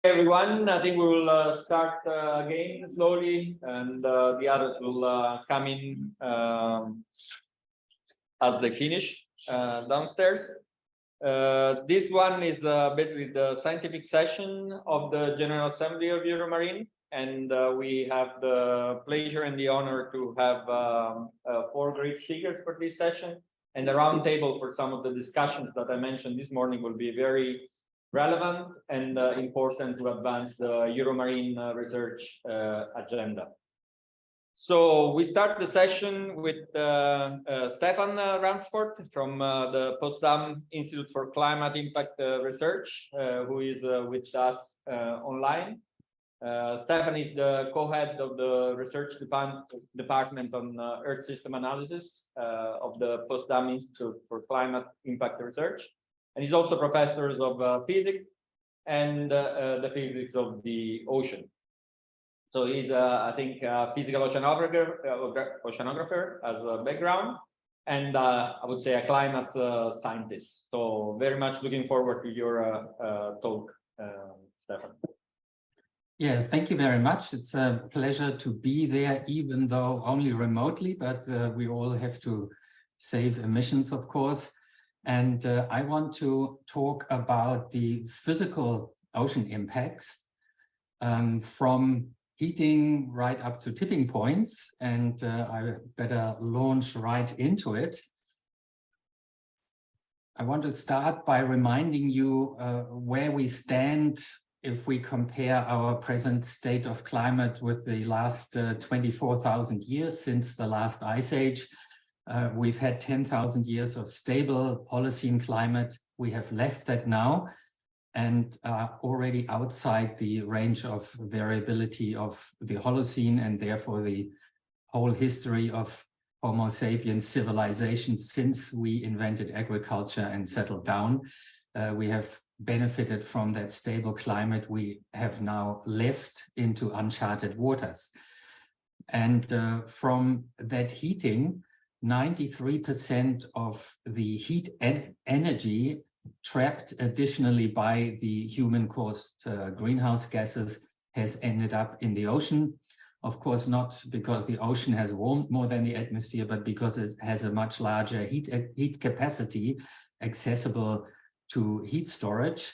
Everyone, I think we will start again slowly, and the others will come in as they finish downstairs. This one is basically the scientific session of the General Assembly of EuroMarine, and we have the pleasure and the honor to have 4 great speakers for this session. And the roundtable for some of the discussions that I mentioned this morning will be very relevant and important to advance the EuroMarine research agenda. So we start the session with Stefan Ransford from the Potsdam Institute for Climate Impact Research, who is with us online. Stefan is the co-head of the research department on Earth system analysis of the Potsdam Institute for Climate Impact Research. And he's also professor of physics and the physics of the ocean. So he's, I think, a physical oceanographer as a background, and I would say a climate scientist. So very much looking forward to your talk, Stefan. Yeah, thank you very much. It's a pleasure to be there, even though only remotely, but we all have to save emissions, of course. And I want to talk about the physical ocean impacts from heating right up to tipping points. And I better launch right into it. I want to start by reminding you where we stand if we compare our present state of climate with the last 24,000 years since the last ice age. We've had 10,000 years of stable Holocene climate. We have left that now and are already outside the range of variability of the Holocene, and therefore the whole history of Homo sapiens civilization since we invented agriculture and settled down. We have benefited from that stable climate. We have now left into uncharted waters. And from that heating, 93% of the heat energy trapped additionally by the human-caused greenhouse gases has ended up in the ocean. Of course, not because the ocean has warmed more than the atmosphere, but because it has a much larger heat capacity accessible to heat storage.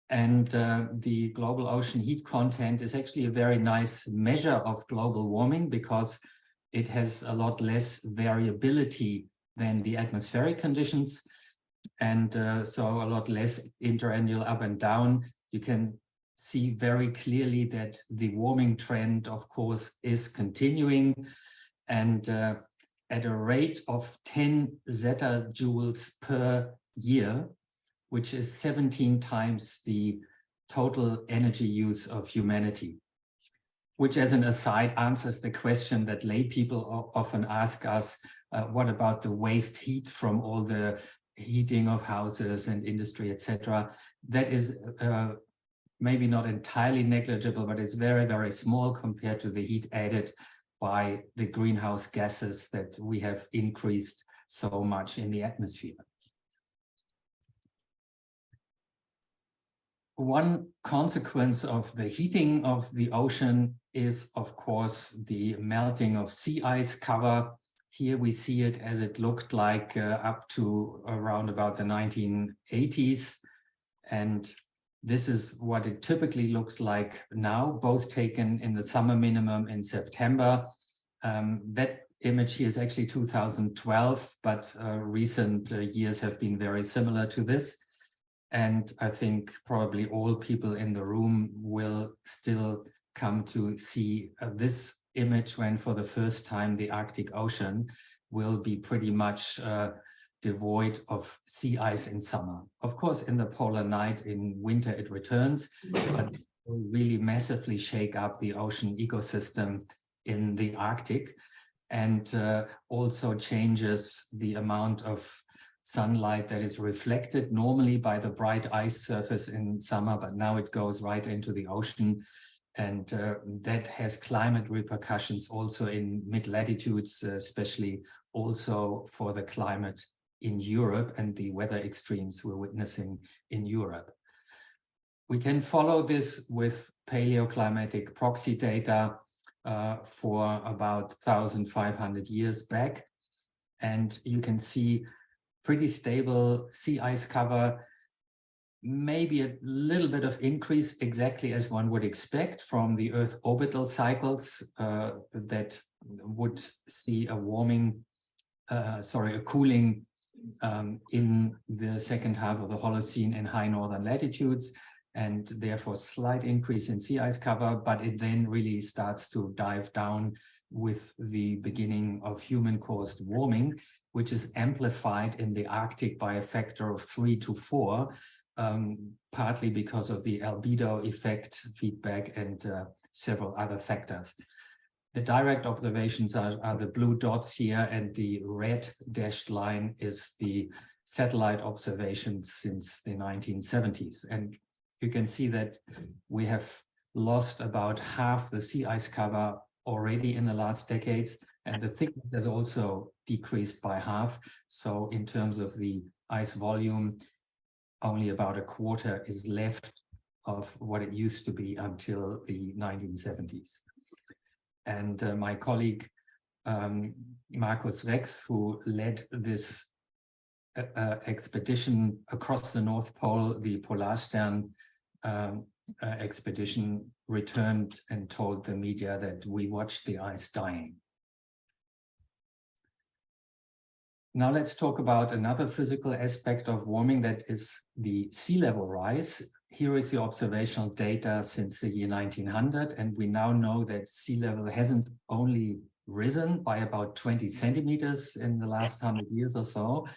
And the global ocean heat content is actually a very nice measure of global warming because it has a lot less variability than the atmospheric conditions. And so a lot less interannual up and down. You can see very clearly that the warming trend, of course, is continuing. And at a rate of 10 zettajoules per year, which is 17 times the total energy use of humanity, which as an aside answers the question that lay people often ask us, what about the waste heat from all the heating of houses and industry, etc. That is maybe not entirely negligible, but it's very, very small compared to the heat added by the greenhouse gases that we have increased so much in the atmosphere. One consequence of the heating of the ocean is, of course, the melting of sea ice cover. Here we see it as it looked like up to around about the 1980s. And this is what it typically looks like now, both taken in the summer minimum in September. That image here is actually 2012, but recent years have been very similar to this. And I think probably all people in the room will still come to see this image when for the first time the Arctic Ocean will be pretty much devoid of sea ice in summer. Of course, in the polar night, in winter it returns, but it will really massively shake up the ocean ecosystem in the Arctic, and also changes the amount of sunlight that is reflected normally by the bright ice surface in summer, but now it goes right into the ocean. And that has climate repercussions also in mid-latitudes, especially also for the climate in Europe and the weather extremes we're witnessing in Europe. We can follow this with paleoclimatic proxy data for about 1,500 years back. And you can see pretty stable sea ice cover, maybe a little bit of increase, exactly as one would expect from the Earth orbital cycles that would see a warming, a cooling in the second half of the Holocene in high northern latitudes, and therefore slight increase in sea ice cover, but it then really starts to dive down with the beginning of human-caused warming, which is amplified in the Arctic by a factor of 3 to 4, partly because of the albedo effect, feedback, and several other factors. The direct observations are the blue dots here, and the red dashed line is the satellite observations since the 1970s. And you can see that we have lost about half the sea ice cover already in the last decades, and the thickness has also decreased by half. So in terms of the ice volume, only about a quarter is left of what it used to be until the 1970s. And my colleague, Markus Rex, who led this expedition across the North Pole, the Polarstern expedition, returned and told the media that we watched the ice dying. Now let's talk about another physical aspect of warming, that is the sea level rise. Here is the observational data since the year 1900, and we now know that sea level hasn't only risen by about 20 centimeters in the last 100 years or so,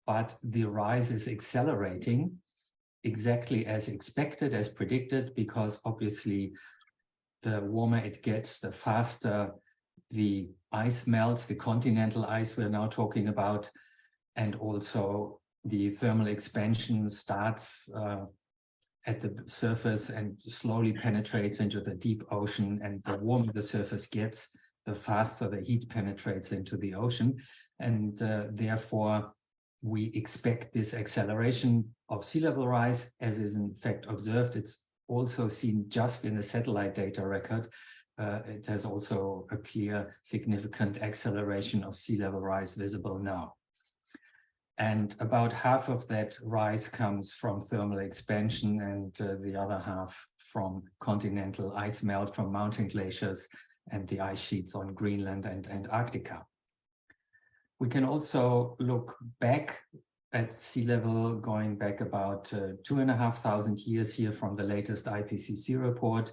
but the rise is accelerating exactly as expected, as predicted, because obviously the warmer it gets, the faster the ice melts, the continental ice we're now talking about, and also the thermal expansion starts at the surface and slowly penetrates into the deep ocean, and the warmer the surface gets, the faster the heat penetrates into the ocean. And therefore, we expect this acceleration of sea level rise, as is in fact observed. It's also seen just in the satellite data record. It has also a clear, significant acceleration of sea level rise visible now. And about half of that rise comes from thermal expansion, and the other half from continental ice melt from mountain glaciers and the ice sheets on Greenland and Antarctica. We can also look back at sea level, going back about 2,500 years here from the latest IPCC report.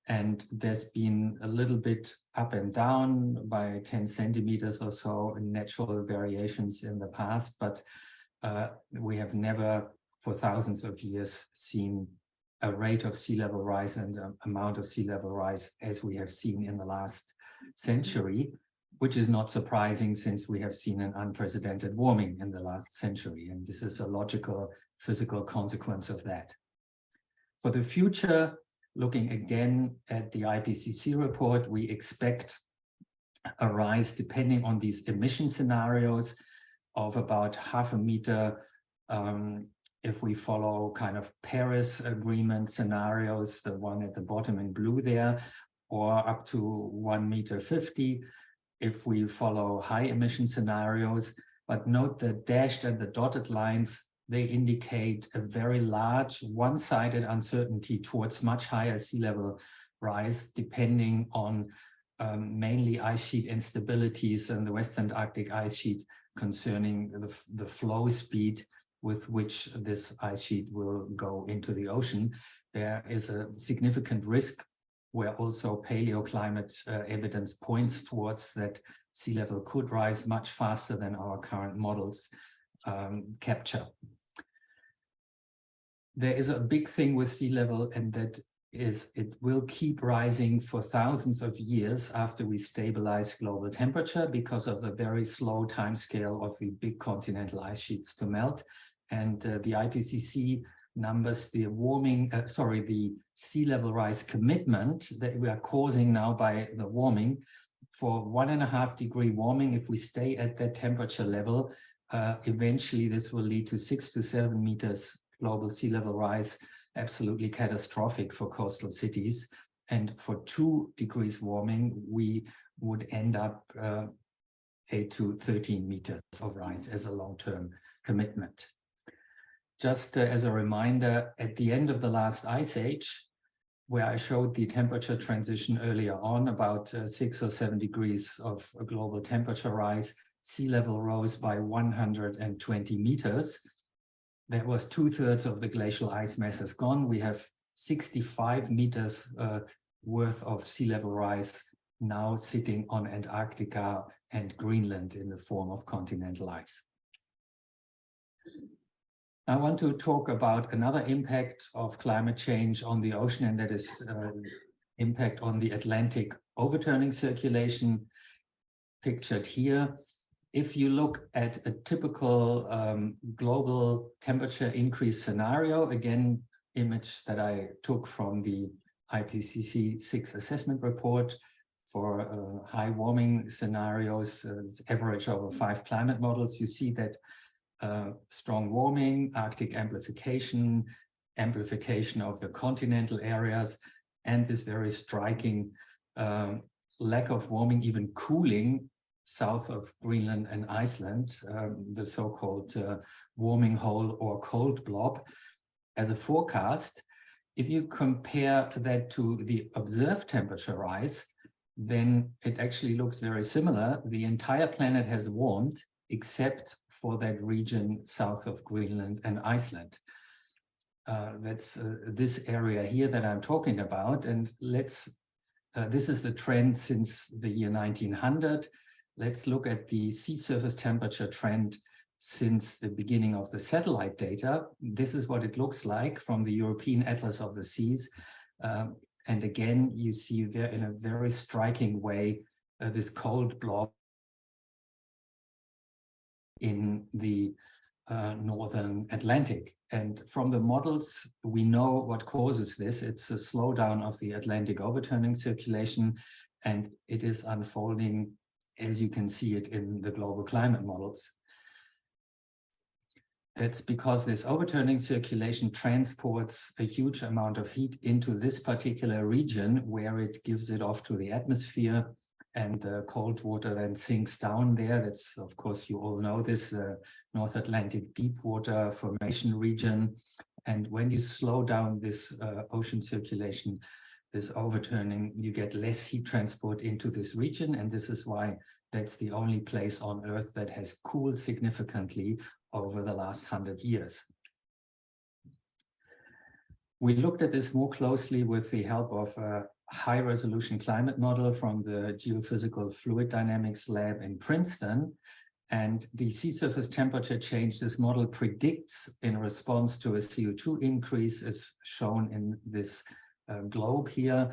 And there's been a little bit up and down by 10 centimeters or so in natural variations in the past, but we have never for thousands of years seen a rate of sea level rise and amount of sea level rise as we have seen in the last century, which is not surprising since we have seen an unprecedented warming in the last century. And this is a logical physical consequence of that. For the future, looking again at the IPCC report, we expect a rise, depending on these emission scenarios, of about 0.5 meter if we follow kind of Paris Agreement scenarios, the one at the bottom in blue there, or up to 1.50 meters if we follow high emission scenarios. But note the dashed and the dotted lines, they indicate a very large one-sided uncertainty towards much higher sea level rise, depending on mainly ice sheet instabilities in the Western Arctic ice sheet concerning the flow speed with which this ice sheet will go into the ocean. There is a significant risk where also paleoclimate evidence points towards that sea level could rise much faster than our current models capture. There is a big thing with sea level, and that is it will keep rising for thousands of years after we stabilize global temperature because of the very slow timescale of the big continental ice sheets to melt. And the IPCC numbers the the sea level rise commitment that we are causing now by the warming. For 1.5 degree warming, if we stay at that temperature level, eventually this will lead to 6 to 7 meters global sea level rise absolutely catastrophic for coastal cities. And for 2 degrees warming, we would end up 8 to 13 meters of rise as a long-term commitment. Just as a reminder, at the end of the last ice age, where I showed the temperature transition earlier on, about 6 or 7 degrees of a global temperature rise, sea level rose by 120 meters. That was 2/3 of the glacial ice mass is gone. We have 65 meters worth of sea level rise now sitting on Antarctica and Greenland in the form of continental ice. I want to talk about another impact of climate change on the ocean, and that is impact on the Atlantic overturning circulation, pictured here. If you look at a typical global temperature increase scenario, again, image that I took from the IPCC 6 assessment report for high warming scenarios, average over 5 climate models, you see that strong warming, Arctic amplification, amplification of the continental areas, and this very striking lack of warming, even cooling south of Greenland and Iceland, the so-called warming hole or cold blob. As a forecast, if you compare that to the observed temperature rise, then it actually looks very similar. The entire planet has warmed except for that region south of Greenland and Iceland. That's this area here that I'm talking about. And this is the trend since the year 1900. Let's look at the sea surface temperature trend since the beginning of the satellite data. This is what it looks like from the European Atlas of the Seas. And again, you see in a very striking way this cold blob in the northern Atlantic. And from the models, we know what causes this. It's a slowdown of the Atlantic overturning circulation, and it is unfolding as you can see it in the global climate models. That's because this overturning circulation transports a huge amount of heat into this particular region where it gives it off to the atmosphere, and the cold water then sinks down there. That's, of course, you all know this, the North Atlantic deep water formation region. And when you slow down this ocean circulation, this overturning, you get less heat transport into this region. And this is why that's the only place on Earth that has cooled significantly over the last 100 years. We looked at this more closely with the help of a high-resolution climate model from the Geophysical Fluid Dynamics lab in Princeton. And the sea surface temperature change this model predicts in response to a CO2 increase, as shown in this globe here.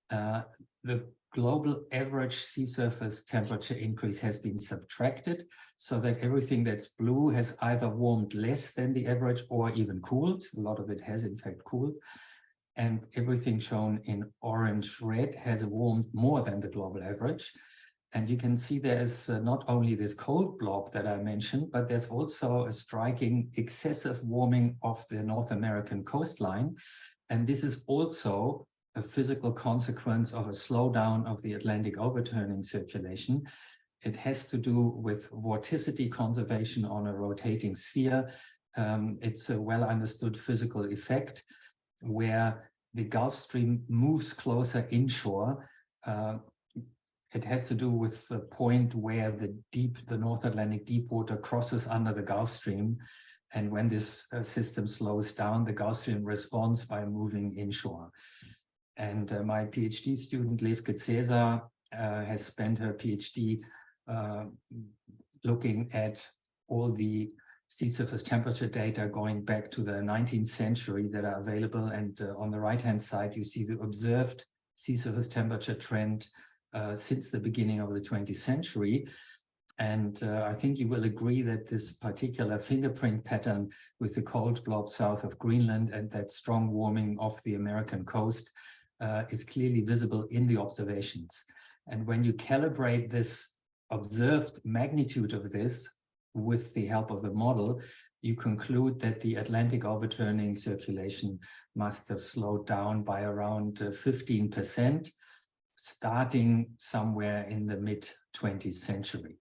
The global average sea surface temperature increase has been subtracted so that everything that's blue has either warmed less than the average or even cooled. A lot of it has in fact cooled. And everything shown in orange red has warmed more than the global average. And you can see there's not only this cold blob that I mentioned, but there's also a striking excessive warming of the North American coastline. And this is also a physical consequence of a slowdown of the Atlantic overturning circulation. It has to do with vorticity conservation on a rotating sphere. It's a well understood physical effect where the Gulf Stream moves closer inshore. It has to do with the point where the North Atlantic deep water crosses under the Gulf Stream. And when this system slows down, the Gulf Stream responds by moving inshore. And my PhD student, Levke Cäsar, has spent her PhD looking at all the sea surface temperature data going back to the 19th century that are available. And on the right-hand side, you see the observed sea surface temperature trend since the beginning of the 20th century. And I think you will agree that this particular fingerprint pattern with the cold blob south of Greenland and that strong warming of the American coast is clearly visible in the observations. And when you calibrate this observed magnitude of this with the help of the model, you conclude that the Atlantic overturning circulation must have slowed down by around 15%, starting somewhere in the mid-20th century.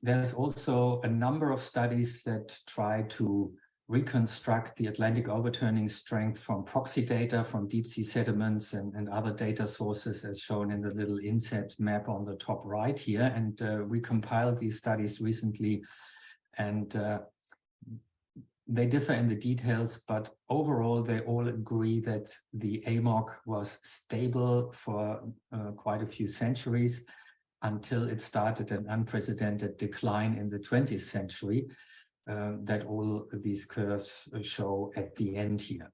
There's also a number of studies that try to reconstruct the Atlantic overturning strength from proxy data from deep sea sediments and other data sources, as shown in the little inset map on the top right here. And we compiled these studies recently, and they differ in the details, but overall they all agree that the AMOC was stable for quite a few centuries until it started an unprecedented decline in the 20th century. That all these curves show at the end here.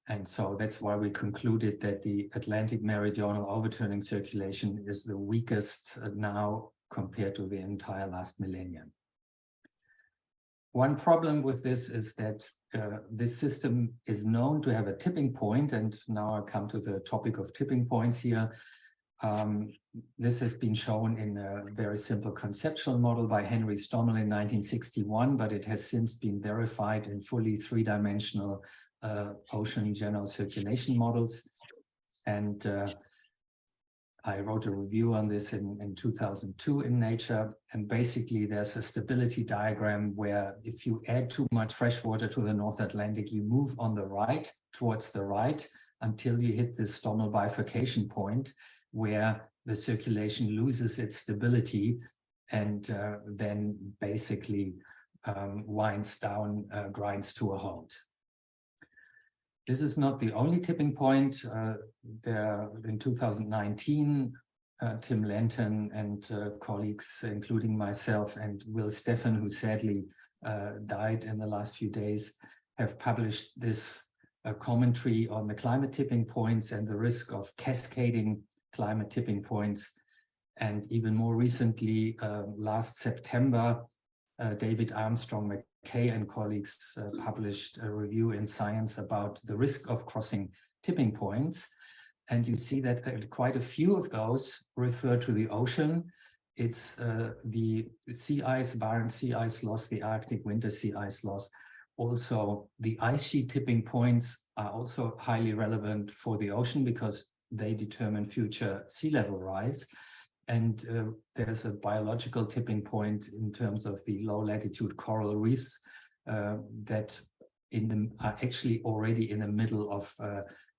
And so that's why we concluded that the Atlantic meridional overturning circulation is the weakest now compared to the entire last millennium. One problem with this is that this system is known to have a tipping point, and now I come to the topic of tipping points here. This has been shown in a very simple conceptual model by Henry Stommel in 1961, but it has since been verified in fully three-dimensional ocean general circulation models. And I wrote a review on this in 2002 in Nature. And basically, there's a stability diagram where if you add too much fresh water to the North Atlantic, you move on the right, towards the right, until you hit the Stommel bifurcation point, where the circulation loses its stability and then basically winds down, grinds to a halt. This is not the only tipping point. In 2019, Tim Lenton and colleagues, including myself and Will Steffen, who sadly died in the last few days, have published this commentary on the climate tipping points and the risk of cascading climate tipping points. And even more recently, last September, David Armstrong McKay and colleagues published a review in Science about the risk of crossing tipping points. And you see that quite a few of those refer to the ocean. It's the sea ice, Barents sea ice loss, the Arctic winter sea ice loss. Also, the ice sheet tipping points are also highly relevant for the ocean because they determine future sea level rise. And there's a biological tipping point in terms of the low latitude coral reefs that are actually already in the middle of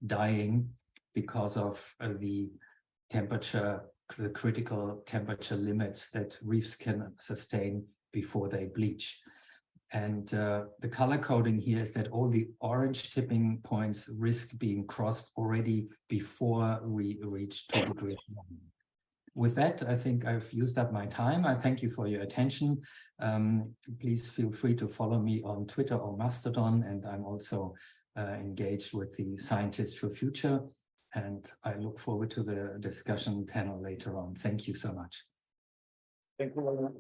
dying because of the temperature, the critical temperature limits that reefs can sustain before they bleach. And the color coding here is that all the orange tipping points risk being crossed already before we reach 2 degrees warming. With that, I think I've used up my time. I thank you for your attention. Please feel free to follow me on Twitter or Mastodon, and I'm also engaged with the Scientists for Future. And I look forward to the discussion panel later on. Thank you so much. Thank you very much.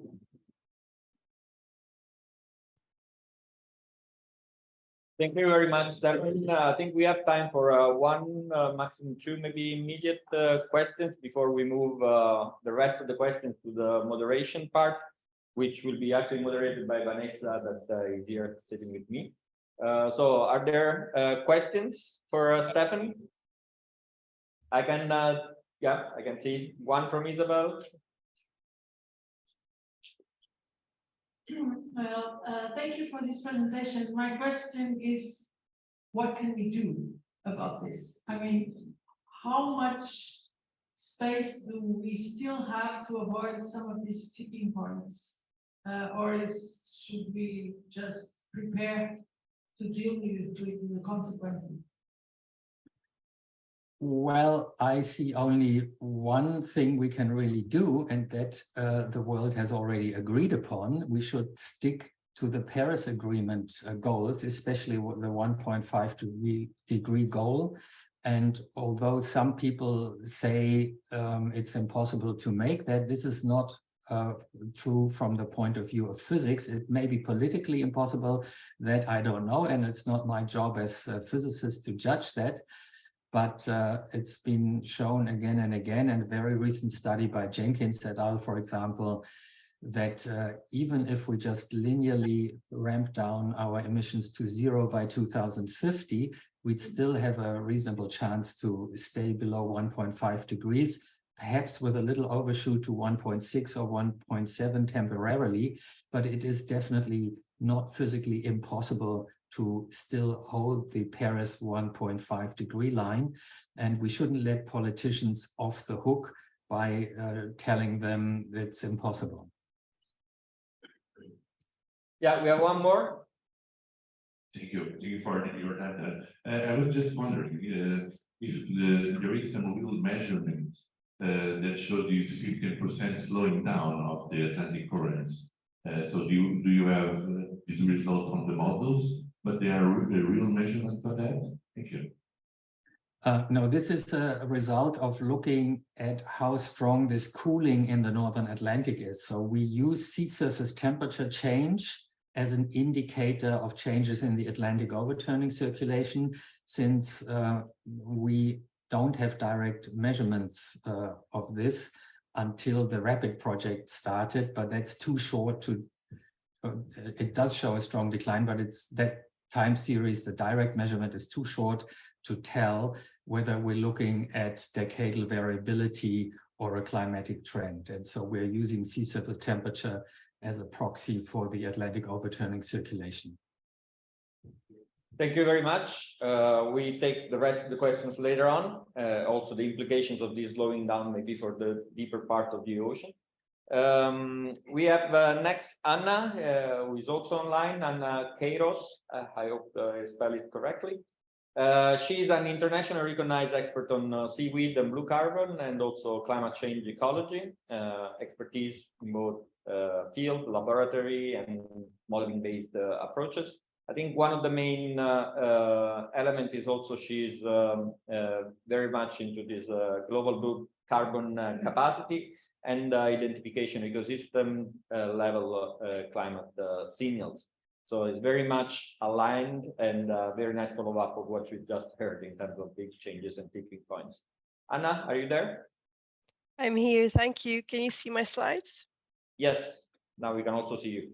Thank you very much, Darwin. I think we have time for one, maximum two, maybe immediate questions before we move the rest of the questions to the moderation part, which will be actually moderated by Vanessa, that is here sitting with me. So are there questions for Stefan? I can, yeah, I can one from Isabel. Well, thank you for this presentation. My question is, what can we do about this? I mean, how much space do we still have to avoid some of these tipping points? Or should we just prepare to deal with the consequences? Well, I see only one thing we can really do, and that the world has already agreed upon. We should stick to the Paris Agreement goals, especially the 1.5 degree goal. And although some people say it's impossible to make that, this is not true from the point of view of physics. It may be politically impossible, that I don't know, and it's not my job as a physicist to judge that. but it's been shown again and again, and a very recent study by Jenkins et al., for example, that even if we just linearly ramp down our emissions to 0 by 2050, we'd still have a reasonable chance to stay below 1.5 degrees, perhaps with a little overshoot to 1.6 or 1.7 temporarily, but it is definitely not physically impossible to still hold the Paris 1.5 degree line. And we shouldn't let politicians off the hook by telling them it's impossible. Yeah, we have one more. Thank you for your time. I was just wondering if there is some real measurement that showed this 15% slowing down of the Atlantic currents. So do you have these results from the models, but they are a real measurement for that? Thank you. No, this is a result of looking at how strong this cooling in the Northern Atlantic is. So we use sea surface temperature change as an indicator of changes in the Atlantic overturning circulation, since we don't have direct measurements of this until the RAPID project started, but that's too short to, it does show a strong decline, but it's that time series, the direct measurement is too short to tell whether we're looking at decadal variability or a climatic trend. And so we're using sea surface temperature as a proxy for the Atlantic overturning circulation. Thank you very much. We take the rest of the questions later on. Also the implications of this slowing down maybe for the deeper part of the ocean. We have next Anna, who is also online, Anna Queiroz. I hope I spell it correctly. She is an internationally recognized expert on seaweed and blue carbon, and also climate change ecology, expertise in both field, laboratory, and modeling-based approaches. I think one of the main elements is also she's very much into this global blue carbon capacity and identification ecosystem level climate signals. So it's very much aligned, and very nice follow-up of what we just heard in terms of big changes and tipping points. Anna, are you there? I'm here, thank you. Can you see my slides? Yes, now we can also see you.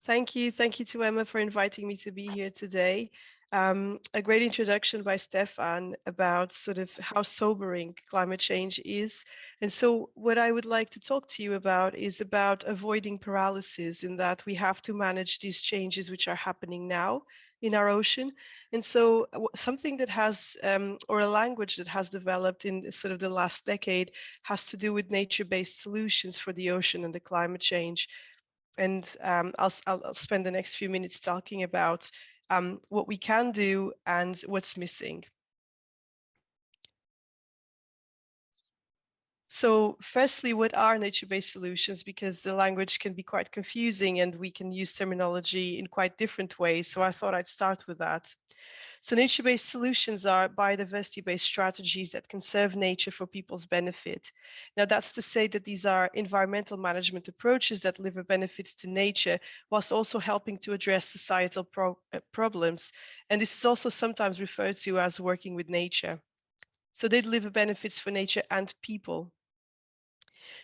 Thank you to Emma for inviting me to be here today. A great introduction by Stefan about sort of how sobering climate change is. And so what I would like to talk to you about is about avoiding paralysis, in that we have to manage these changes which are happening now in our ocean. And so something that has, or a language that has developed in sort of the last decade, has to do with nature-based solutions for the ocean and the climate change. And I'll spend the next few minutes talking about what we can do and what's missing. So firstly, what are nature-based solutions? Because the language can be quite confusing and we can use terminology in quite different ways. So I thought I'd start with that. So nature-based solutions are biodiversity-based strategies that conserve nature for people's benefit. Now, that's to say that these are environmental management approaches that deliver benefits to nature, whilst also helping to address societal problems. And this is also sometimes referred to as working with nature. So they deliver benefits for nature and people.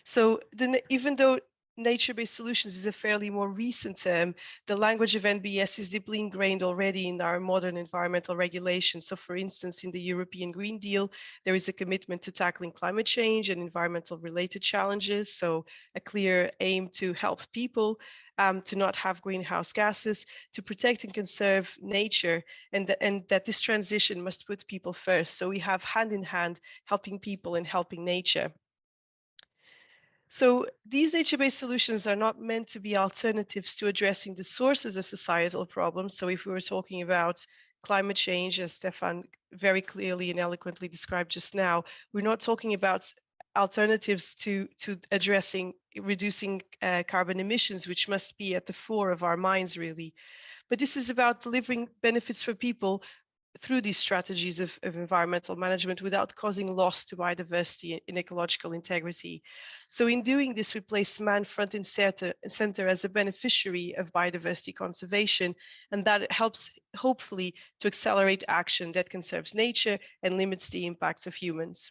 So even though nature-based solutions is a fairly more recent term, the language of NBS is deeply ingrained already in our modern environmental regulations. So for instance, in the European Green Deal, there is a commitment to tackling climate change and environmental related challenges. So a clear aim to help people to not have greenhouse gases, to protect and conserve nature, and that this transition must put people first. So we have hand in hand helping people and helping nature. So these nature-based solutions are not meant to be alternatives to addressing the sources of societal problems. So if we were talking about climate change, as Stefan very clearly and eloquently described just now, we're not talking about alternatives to reducing carbon emissions, which must be at the fore of our minds, really. But this is about delivering benefits for people through these strategies of environmental management without causing loss to biodiversity and ecological integrity. So in doing this, we place man front and center as a beneficiary of biodiversity conservation, and that helps hopefully to accelerate action that conserves nature and limits the impacts of humans.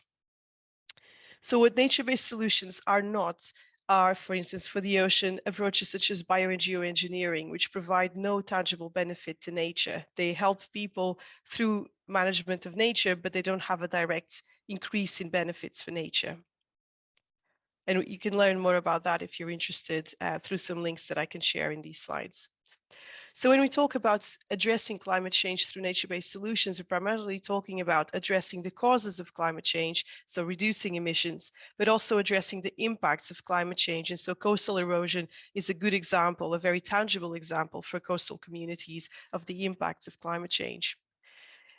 So what nature-based solutions are not are, for instance, for the ocean, approaches such as bio and geoengineering, which provide no tangible benefit to nature. They help people through management of nature, but they don't have a direct increase in benefits for nature. And you can learn more about that if you're interested through some links that I can share in these slides. So when we talk about addressing climate change through nature-based solutions, we're primarily talking about addressing the causes of climate change, so reducing emissions, but also addressing the impacts of climate change. And so coastal erosion is a good example, a very tangible example for coastal communities of the impacts of climate change.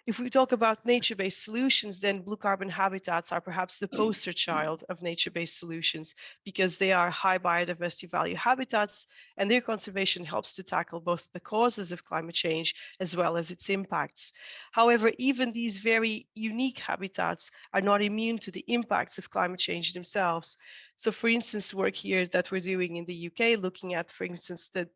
If we talk about nature-based solutions, then blue carbon habitats are perhaps the poster child of nature-based solutions because they are high biodiversity value habitats, and their conservation helps to tackle both the causes of climate change as well as its impacts. However, even these very unique habitats are not immune to the impacts of climate change themselves. So for instance, work here that we're doing in the UK, looking at, for instance, the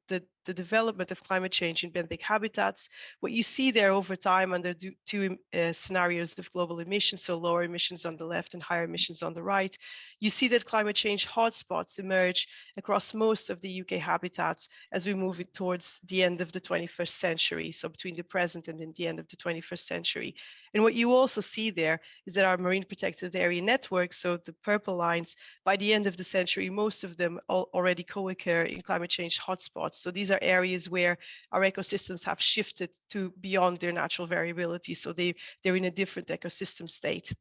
development of climate change in benthic habitats. What you see there over time under two scenarios of global emissions, so lower emissions on the left and higher emissions on the right, you see that climate change hotspots emerge across most of the UK habitats as we move it towards the end of the 21st century, so between the present and then the end of the 21st century. And what you also see there is that our marine protected area network, so the purple lines, by the end of the century, most of them already co-occur in climate change hotspots. So these are areas where our ecosystems have shifted to beyond their natural variability. So they're in a different ecosystem state.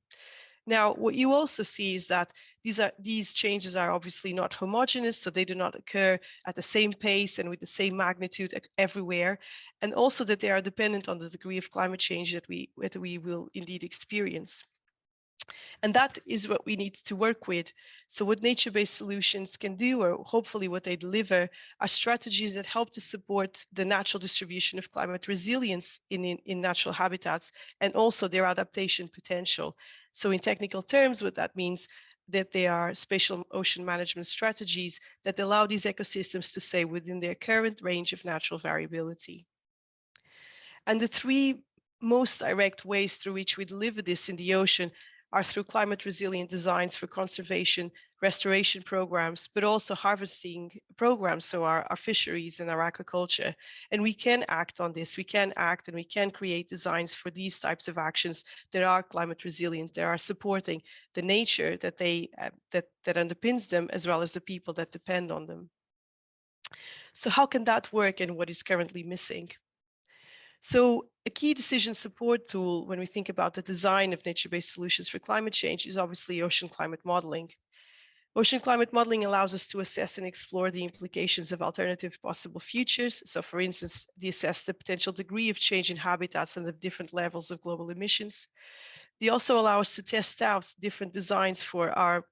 Now, what you also see is that these changes are obviously not homogeneous, so they do not occur at the same pace and with the same magnitude everywhere, and also that they are dependent on the degree of climate change that we will indeed experience. And that is what we need to work with. So what nature-based solutions can do, or hopefully what they deliver, are strategies that help to support the natural distribution of climate resilience in natural habitats and also their adaptation potential. So in technical terms, what that means that they are spatial ocean management strategies that allow these ecosystems to stay within their current range of natural variability. And the three most direct ways through which we deliver this in the ocean are through climate resilient designs for conservation, restoration programs, but also harvesting programs, so our fisheries and our aquaculture. And we can act on this. We can act and we can create designs for these types of actions that are climate resilient, that are supporting the nature that underpins them, as well as the people that depend on them. So how can that work, and what is currently missing? So a key decision support tool when we think about the design of nature-based solutions for climate change is obviously ocean climate modeling. Ocean climate modeling allows us to assess and explore the implications of alternative possible futures. So for instance, they assess the potential degree of change in habitats and the different levels of global emissions. They also allow us to test out different designs for our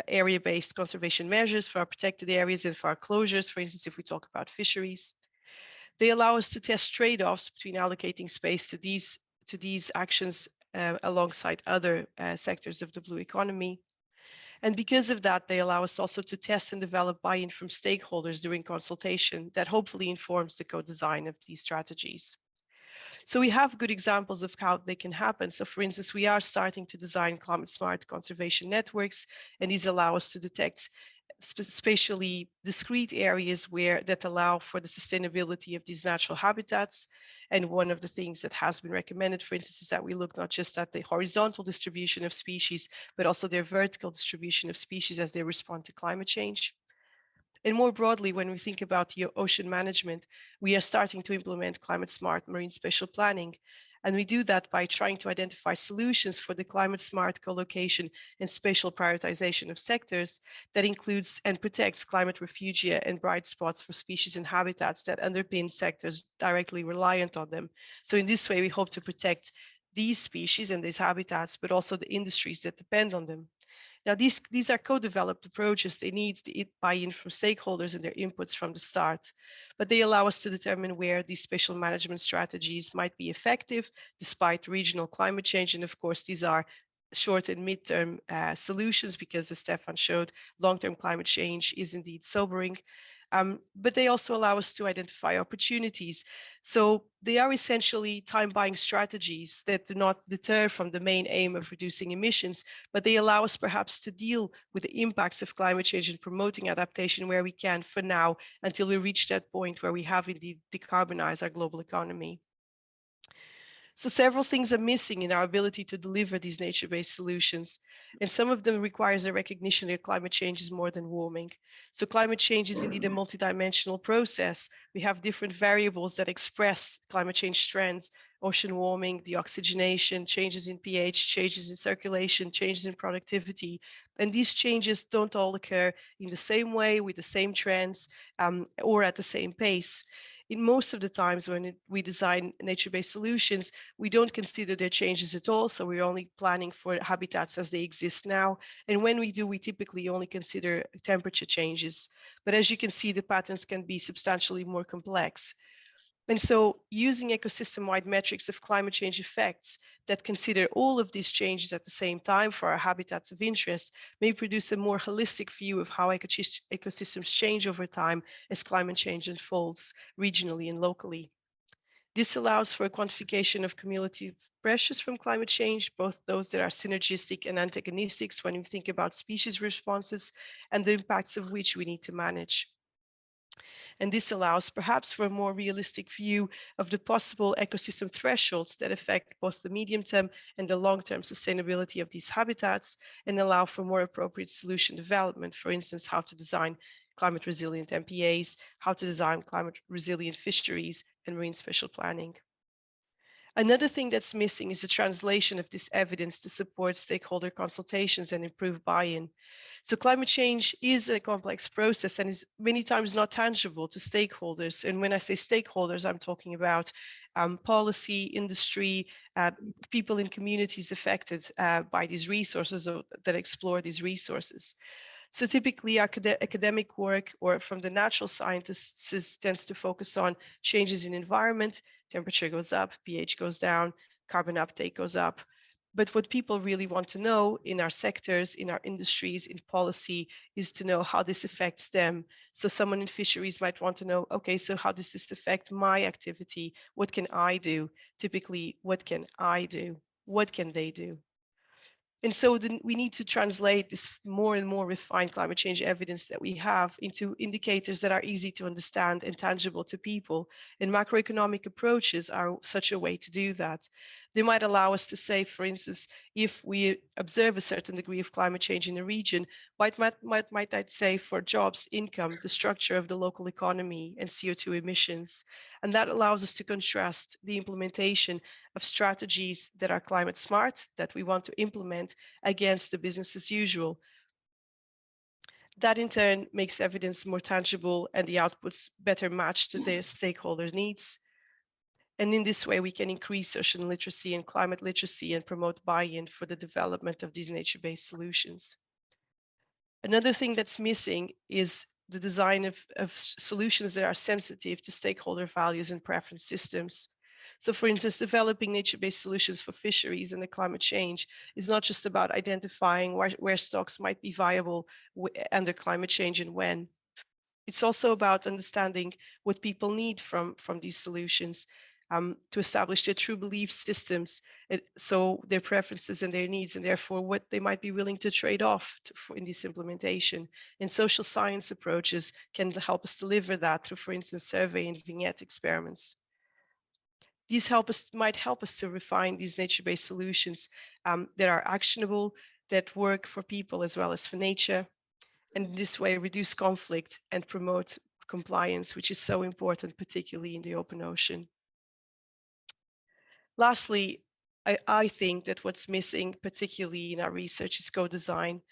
area-based conservation measures, for our protected areas and for our closures, for instance, if we talk about fisheries. They allow us to test trade-offs between allocating space to these actions alongside other sectors of the blue economy. And because of that, they allow us also to test and develop buy-in from stakeholders during consultation that hopefully informs the co-design of these strategies. So we have good examples of how they can happen. So for instance, we are starting to design climate smart conservation networks, and these allow us to detect spatially discrete areas that allow for the sustainability of these natural habitats. And one of the things that has been recommended, for instance, is that we look not just at the horizontal distribution of species, but also their vertical distribution of species as they respond to climate change. And more broadly, when we think about the ocean management, we are starting to implement climate smart marine spatial planning. And we do that by trying to identify solutions for the climate smart co-location and spatial prioritization of sectors that includes and protects climate refugia and bright spots for species and habitats that underpin sectors directly reliant on them. So in this way, we hope to protect these species and these habitats, but also the industries that depend on them. Now, these are co-developed approaches. They need the buy-in from stakeholders and their inputs from the start, but they allow us to determine where these spatial management strategies might be effective despite regional climate change. And of course, these are short and mid-term solutions, because as Stefan showed, long-term climate change is indeed sobering. But they also allow us to identify opportunities. So they are essentially time-buying strategies that do not deter from the main aim of reducing emissions, but they allow us perhaps to deal with the impacts of climate change and promoting adaptation where we can for now, until we reach that point where we have indeed decarbonized our global economy. So several things are missing in our ability to deliver these nature-based solutions. And some of them requires a recognition that climate change is more than warming. So climate change is indeed a multidimensional process. We have different variables that express climate change trends: ocean warming, deoxygenation, changes in pH, changes in circulation, changes in productivity. And these changes don't all occur in the same way, with the same trends, or at the same pace. In most of the times when we design nature-based solutions, we don't consider their changes at all. So we're only planning for habitats as they exist now. And when we do, we typically only consider temperature changes. But as you can see, the patterns can be substantially more complex. And so using ecosystem-wide metrics of climate change effects that consider all of these changes at the same time for our habitats of interest may produce a more holistic view of how ecosystems change over time as climate change unfolds regionally and locally. This allows for a quantification of cumulative pressures from climate change, both those that are synergistic and antagonistic when we think about species responses, and the impacts of which we need to manage. And this allows perhaps for a more realistic view of the possible ecosystem thresholds that affect both the medium-term and the long-term sustainability of these habitats, and allow for more appropriate solution development. For instance, how to design climate resilient MPAs, how to design climate resilient fisheries and marine spatial planning. Another thing that's missing is the translation of this evidence to support stakeholder consultations and improve buy-in. So climate change is a complex process and is many times not tangible to stakeholders. And when I say stakeholders, I'm talking about policy, industry, people in communities affected by these resources that explore these resources. So typically academic work or from the natural scientists tends to focus on changes in environment. Temperature goes up, pH goes down, carbon uptake goes up. But what people really want to know in our sectors, in our industries, in policy, is to know how this affects them. So someone in fisheries might want to know, okay, so how does this affect my activity? What can I do? Typically, what can I do? What can they do? And so then we need to translate this more and more refined climate change evidence that we have into indicators that are easy to understand and tangible to people. And macroeconomic approaches are such a way to do that. They might allow us to say, for instance, if we observe a certain degree of climate change in a region, might that say for jobs, income, the structure of the local economy, and CO2 emissions. And that allows us to contrast the implementation of strategies that are climate smart, that we want to implement, against the business as usual. That in turn makes evidence more tangible and the outputs better matched to their stakeholders' needs. And in this way, we can increase social literacy and climate literacy and promote buy-in for the development of these nature-based solutions. Another thing that's missing is the design of solutions that are sensitive to stakeholder values and preference systems. So for instance, developing nature-based solutions for fisheries and the climate change is not just about identifying where stocks might be viable under climate change and when. It's also about understanding what people need from these solutions to establish their true belief systems, so their preferences and their needs, and therefore what they might be willing to trade off in this implementation. And social science approaches can help us deliver that through, for instance, survey and vignette experiments. These might help us to refine these nature-based solutions that are actionable, that work for people as well as for nature, and in this way reduce conflict and promote compliance, which is so important, particularly in the open ocean. Lastly, I think that what's missing, particularly in our research, is co-design.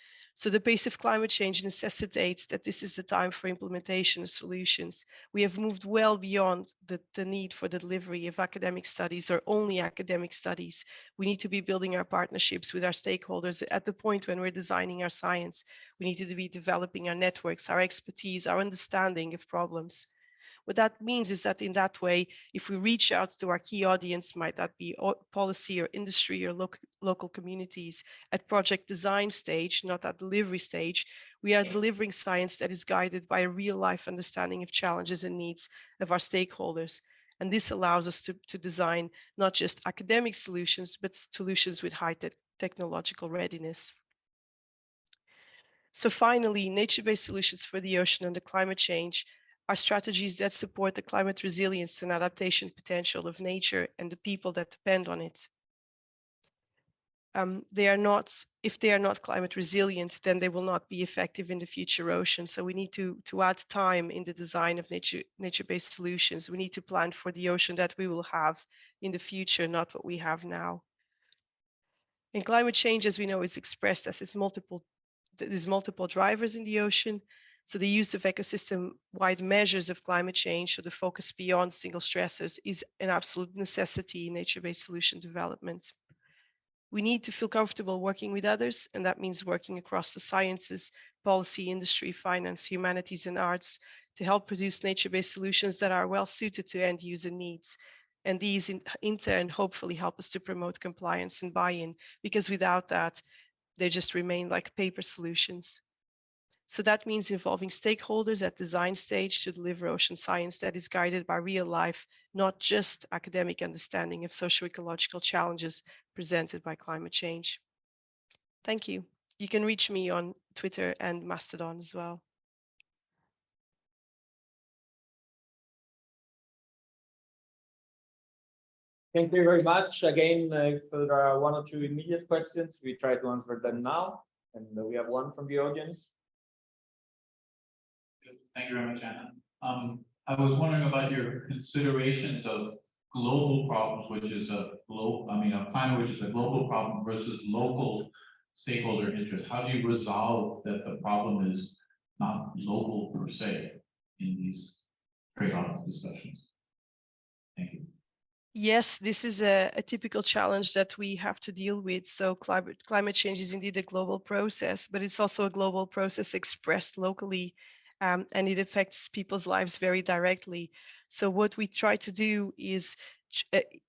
So the pace of climate change necessitates that this is the time for implementation of solutions. We have moved well beyond the need for the delivery of academic studies or only academic studies. We need to be building our partnerships with our stakeholders at the point when we're designing our science. We need to be developing our networks, our expertise, our understanding of problems. What that means is that in that way, if we reach out to our key audience, might that be policy or industry or local communities at project design stage, not at delivery stage, we are delivering science that is guided by a real life understanding of challenges and needs of our stakeholders. And this allows us to design not just academic solutions, but solutions with high technological readiness. So finally, nature-based solutions for the ocean and the climate change are strategies that support the climate resilience and adaptation potential of nature and the people that depend on it. If they are not climate resilient, then they will not be effective in the future ocean. So we need to add time in the design of nature-based solutions. We need to plan for the ocean that we will have in the future, not what we have now. And climate change, as we know, is expressed as there's multiple drivers in the ocean. So the use of ecosystem-wide measures of climate change, so the focus beyond single stressors, is an absolute necessity in nature-based solution development. We need to feel comfortable working with others, and that means working across the sciences, policy, industry, finance, humanities, and arts to help produce nature-based solutions that are well suited to end user needs. And these in turn hopefully help us to promote compliance and buy-in, because without that, they just remain like paper solutions. So that means involving stakeholders at design stage to deliver ocean science that is guided by real life, not just academic understanding of socio-ecological challenges presented by climate change. Thank you. You can reach me on Twitter and Mastodon as well. Thank you very much. Again, if there are one or two immediate questions, we try to answer them now. And we have one from the audience. Thank you very much, Anna. I was wondering about your considerations of global problems, which is a climate, which is a global problem versus local stakeholder interest. How do you resolve that the problem is not local per se in these trade-off discussions? Thank you. Yes, this is a typical challenge that we have to deal with. So climate change is indeed a global process, but it's also a global process expressed locally, and it affects people's lives very directly. So what we try to do is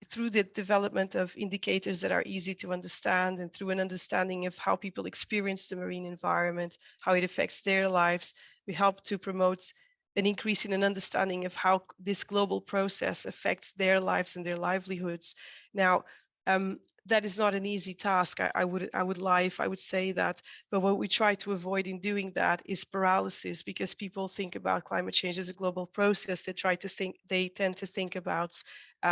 through the development of indicators that are easy to understand and through an understanding of how people experience the marine environment, how it affects their lives, we help to promote an increase in an understanding of how this global process affects their lives and their livelihoods. Now, that is not an easy task. I would lie if I would say that. But what we try to avoid in doing that is paralysis, because people think about climate change as a global process. They tend to think about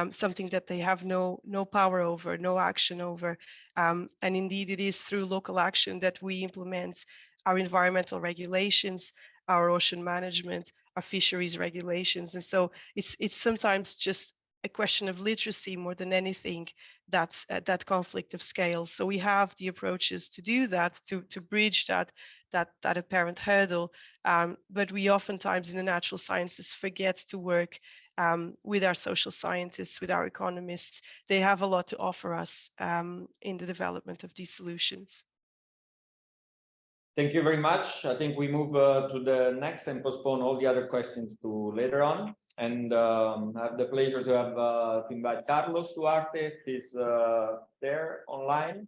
something that they have no power over, no action over. And indeed, it is through local action that we implement our environmental regulations, our ocean management, our fisheries regulations. And so it's sometimes just a question of literacy more than anything, that's that conflict of scales. So we have the approaches to do that, to bridge that apparent hurdle. But we oftentimes in the natural sciences forget to work with our social scientists, with our economists. They have a lot to offer us in the development of these solutions. Thank you very much. I think we move to the next and postpone all the other questions to later on. And I have the pleasure to have to invite Carlos Duarte. He's there online.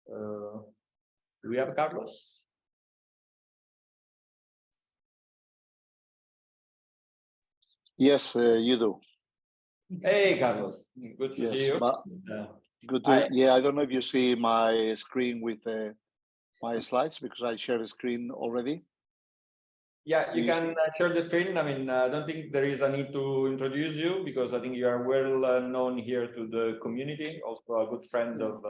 Do we have Carlos? Yes, you do. Hey, Carlos. Good to see you. Good to, yeah, I don't know if you see my screen with my slides, because I share the screen already. Yeah, you can share the screen. I mean, I don't think there is a need to introduce you, because I think you are well known here to the community, also a good friend of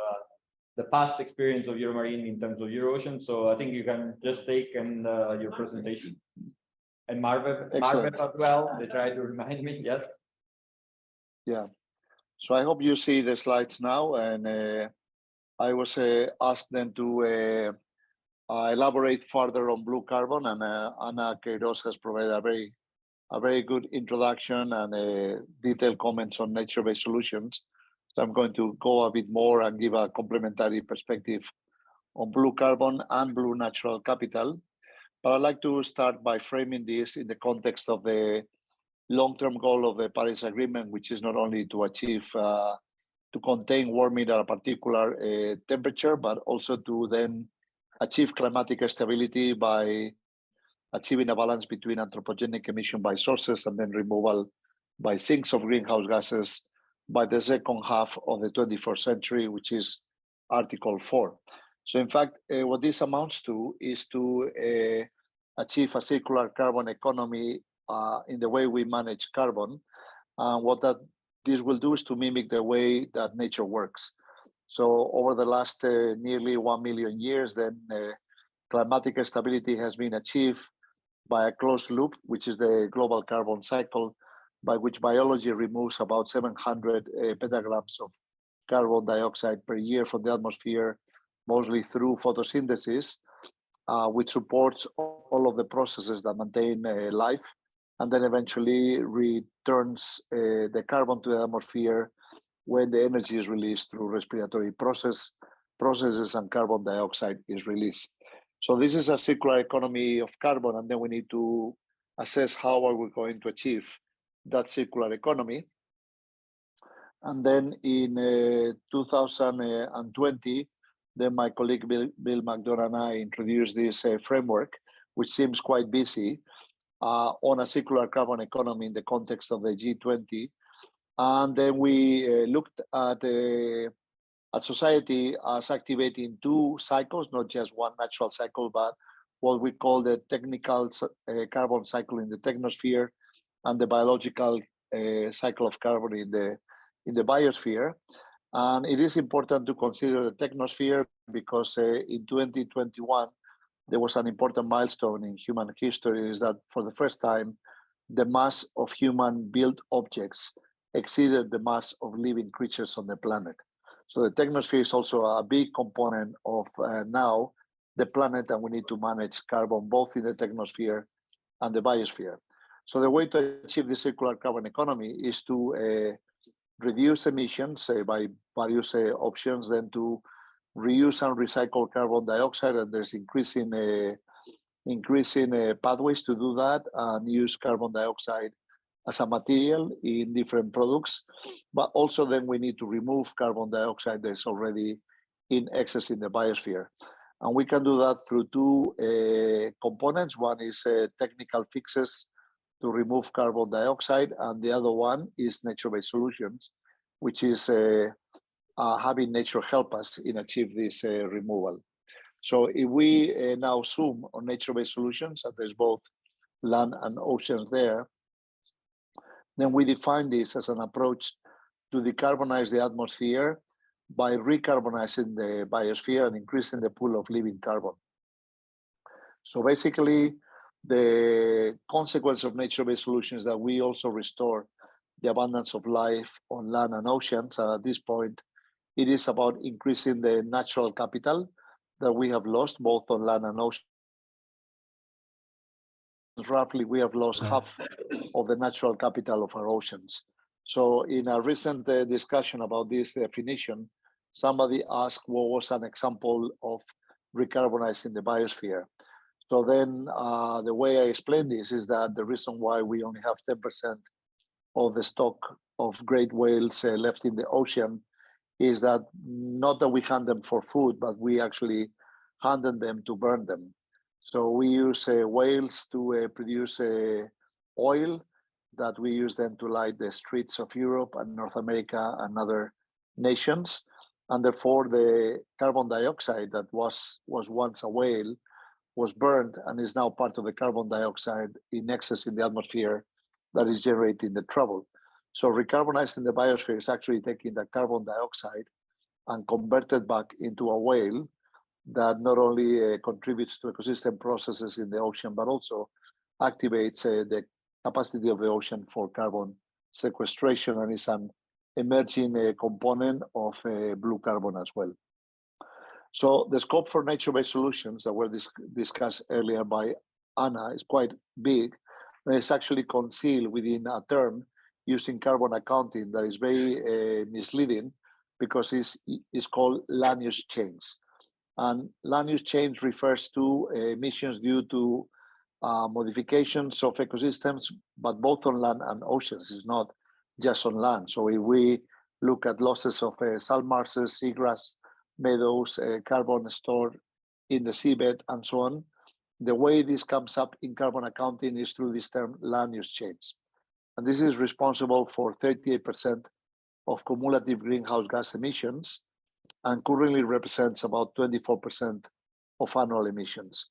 the past experience of EuroMarine in terms of EuroOcean. So I think you can just take your presentation. And Marve as well, they try to remind me, yes. Yeah, so I hope you see the slides now, and I was asked then to elaborate further on blue carbon, and Ana Queiroz has provided a very good introduction and detailed comments on nature-based solutions. So I'm going to go a bit more and give a complementary perspective on blue carbon and blue natural capital. But I'd like to start by framing this in the context of the long-term goal of the Paris Agreement, which is not only to achieve, to contain warming at a particular temperature, but also to then achieve climatic stability by achieving a balance between anthropogenic emission by sources and then removal by sinks of greenhouse gases by the second half of the 21st century, which is Article 4. So in fact, what this amounts to is to achieve a circular carbon economy in the way we manage carbon. What this will do is to mimic the way that nature works. So over the last nearly 1 million years, then climatic stability has been achieved by a closed loop, which is the global carbon cycle, by which biology removes about 700 petagrams of carbon dioxide per year from the atmosphere, mostly through photosynthesis, which supports all of the processes that maintain life, and then eventually returns the carbon to the atmosphere when the energy is released through respiratory processes and carbon dioxide is released. So this is a circular economy of carbon, and then we need to assess how are we going to achieve that circular economy. And then in 2020, then my colleague Bill McDonough and I introduced this framework, which seems quite busy, on a circular carbon economy in the context of the G20. And then we looked at society as activating two cycles, not just one natural cycle, but what we call the technical carbon cycle in the technosphere and the biological cycle of carbon in the biosphere. And it is important to consider the technosphere because in 2021, there was an important milestone in human history, is that for the first time, the mass of human-built objects exceeded the mass of living creatures on the planet. So the technosphere is also a big component of now the planet, and we need to manage carbon both in the technosphere and the biosphere. So the way to achieve the circular carbon economy is to reduce emissions by various options, then to reuse and recycle carbon dioxide, and there's increasing pathways to do that, and use carbon dioxide as a material in different products. But also then we need to remove carbon dioxide that's already in excess in the biosphere. And we can do that through two components. One is technical fixes to remove carbon dioxide, and the other one is nature-based solutions, which is having nature help us in achieve this removal. So if we now zoom on nature-based solutions, and there's both land and oceans there, then we define this as an approach to decarbonize the atmosphere by recarbonizing the biosphere and increasing the pool of living carbon. So basically, the consequence of nature-based solutions is that we also restore the abundance of life on land and oceans. And at this point, it is about increasing the natural capital that we have lost both on land and ocean. Roughly, we have lost half of the natural capital of our oceans. So in a recent discussion about this definition, somebody asked what was an example of recarbonizing the biosphere. So then the way I explain this is that the reason why we only have 10% of the stock of great whales left in the ocean is that not that we hunt them for food, but we actually hunted them to burn them. So we use whales to produce oil that we use then to light the streets of Europe and North America and other nations. And therefore the carbon dioxide that was once a whale was burned and is now part of the carbon dioxide in excess in the atmosphere that is generating the trouble. So recarbonizing the biosphere is actually taking the carbon dioxide and convert it back into a whale that not only contributes to ecosystem processes in the ocean, but also activates the capacity of the ocean for carbon sequestration, and is an emerging component of blue carbon as well. So the scope for nature-based solutions that were discussed earlier by Anna is quite big, and it's actually concealed within a term using carbon accounting that is very misleading, because it's called land use change. And land use change refers to emissions due to modifications of ecosystems, but both on land and oceans. It's not just on land. So if we look at losses of salt marshes, seagrass, meadows, carbon stored in the seabed, and so on, the way this comes up in carbon accounting is through this term land use change. And this is responsible for 38% of cumulative greenhouse gas emissions, and currently represents about 24% of annual emissions.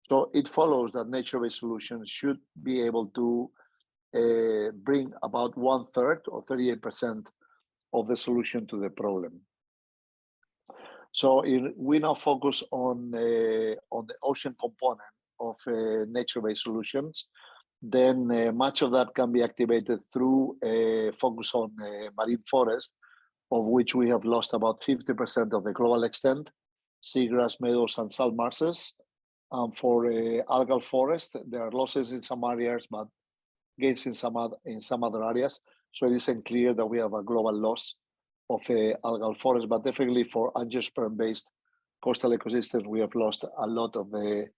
So it follows that nature-based solutions should be able to bring about 1/3 or 38% of the solution to the problem. So we now focus on the ocean component of nature-based solutions. Then much of that can be activated through a focus on marine forest, of which we have lost about 50% of the global extent, seagrass, meadows, and salt marshes. For algal forest, there are losses in some areas, but gains in some other areas. So it isn't clear that we have a global loss of algal forest, but definitely for angiosperm-based coastal ecosystems, we have lost a lot of the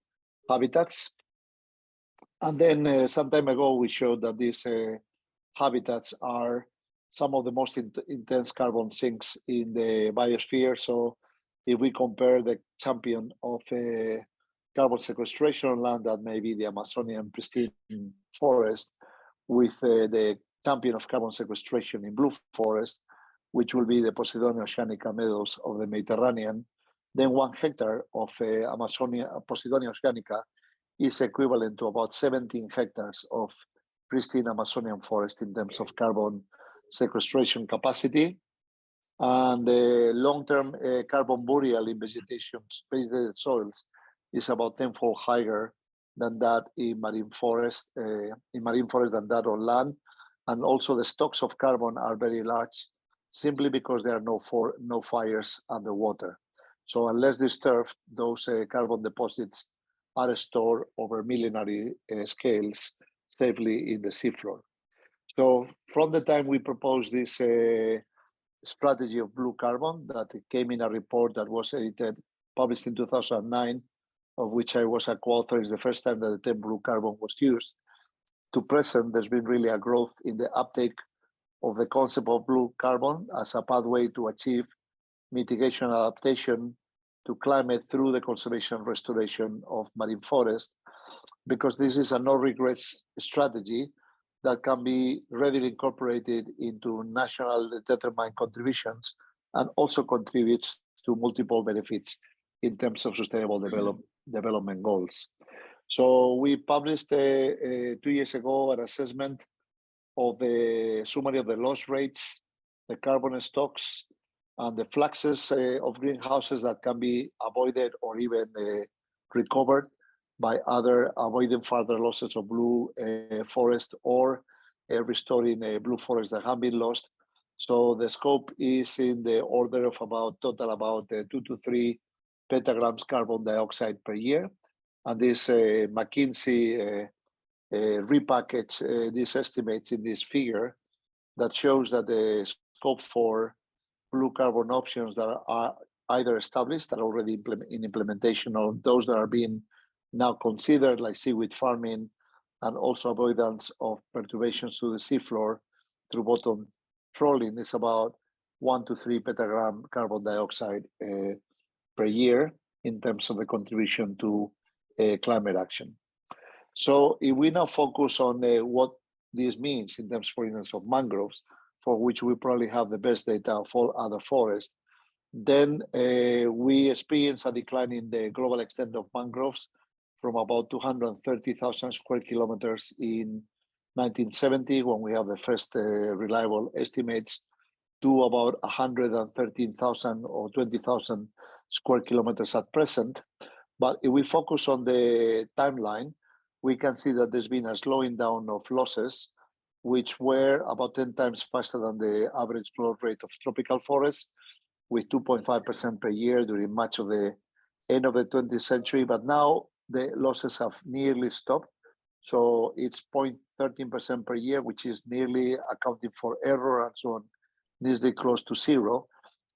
habitats. And then some time ago, we showed that these habitats are some of the most intense carbon sinks in the biosphere. So if we compare the champion of carbon sequestration on land, that may be the Amazonian pristine forest, with the champion of carbon sequestration in blue forest, which will be the Posidonia oceanica meadows of the Mediterranean, then 1 hectare of Posidonia oceanica is equivalent to about 17 hectares of pristine Amazonian forest in terms of carbon sequestration capacity. And the long-term carbon burial in vegetation-based soils is about 10-fold higher than that in marine forest, than that on land. And also the stocks of carbon are very large, simply because there are no fires underwater. So unless disturbed, those carbon deposits are stored over millenary scales safely in the seafloor. So from the time we proposed this strategy of blue carbon, that it came in a report that was published in 2009, of which I was a co-author, is the first time that the term blue carbon was used, to present, there's been really a growth in the uptake of the concept of blue carbon as a pathway to achieve mitigation adaptation to climate through the conservation and restoration of marine forest, because this is a no regrets strategy that can be readily incorporated into national determined contributions, and also contributes to multiple benefits in terms of sustainable development goals. So we published 2 years ago an assessment of the summary of the loss rates, the carbon stocks, and the fluxes of greenhouses that can be avoided or even recovered by either avoiding further losses of blue forest or restoring blue forest that have been lost. So the scope is in the order of about 2 to 3 petagrams carbon dioxide per year. And this McKinsey repackage these estimates in this figure that shows that the scope for blue carbon options that are either established, that are already in implementation, or those that are being now considered, like seaweed farming, and also avoidance of perturbations to the seafloor through bottom trawling, is about 1 to 3 petagram carbon dioxide per year in terms of the contribution to climate action. So if we now focus on what this means in terms, for instance, of mangroves, for which we probably have the best data of all other forests, then we experience a decline in the global extent of mangroves from about 230,000 square kilometers in 1970, when we have the first reliable estimates, to about 113,000 or 20,000 square kilometers at present. But if we focus on the timeline, we can see that there's been a slowing down of losses, which were about 10 times faster than the average growth rate of tropical forests. with 2.5% per year during much of the end of the 20th century, but now the losses have nearly stopped. So it's 0.13% per year, which is nearly accounting for error and so on, nearly close to zero.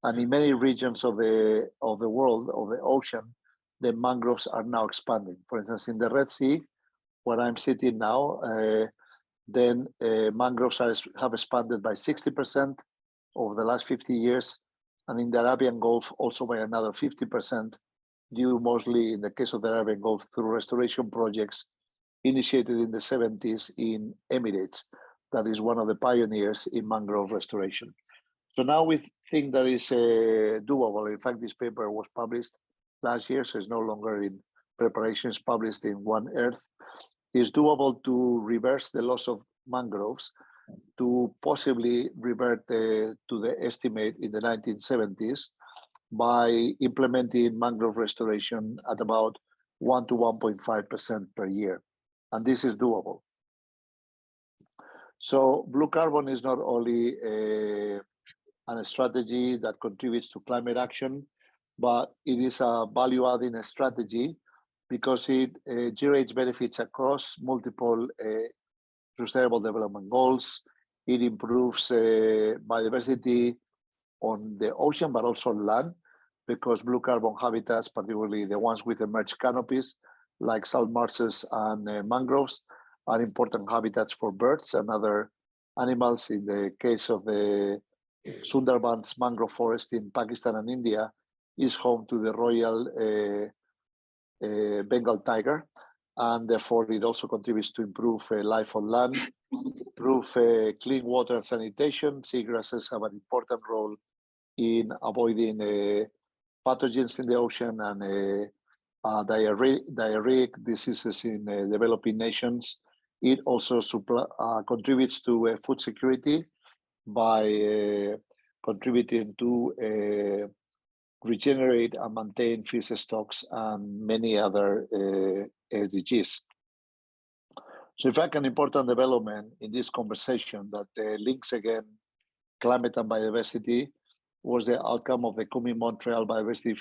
And in many regions of the world, of the ocean, the mangroves are now expanding. For instance, in the Red Sea, where I'm sitting now, mangroves have expanded by 60% over the last 50 years, and in the Arabian Gulf also by another 50%, due mostly in the case of the Arabian Gulf through restoration projects initiated in the 70s in Emirates. That is one of the pioneers in mangrove restoration. So now we think that is doable. In fact, this paper was published last year, so it's no longer in preparation. It's published in One Earth. It's doable to reverse the loss of mangroves, to possibly revert to the estimate in the 1970s by implementing mangrove restoration at about 1 to 1.5% per year. And this is doable. So blue carbon is not only a strategy that contributes to climate action, but it is a value-adding strategy because it generates benefits across multiple sustainable development goals. It improves biodiversity on the ocean, but also on land, because blue carbon habitats, particularly the ones with emerged canopies, like salt marshes and mangroves, are important habitats for birds and other animals. In the case of the Sundarbans mangrove forest in Pakistan and India, is home to the Royal Bengal tiger, and therefore it also contributes to improve life on land, improve clean water and sanitation. Seagrasses have an important role in avoiding pathogens in the ocean and diarrheic diseases in developing nations. It also contributes to food security by contributing to regenerate and maintain fish stocks and many other SDGs. So in fact, an important development in this conversation that links again climate and biodiversity was the outcome of the Kunming-Montreal Biodiversity,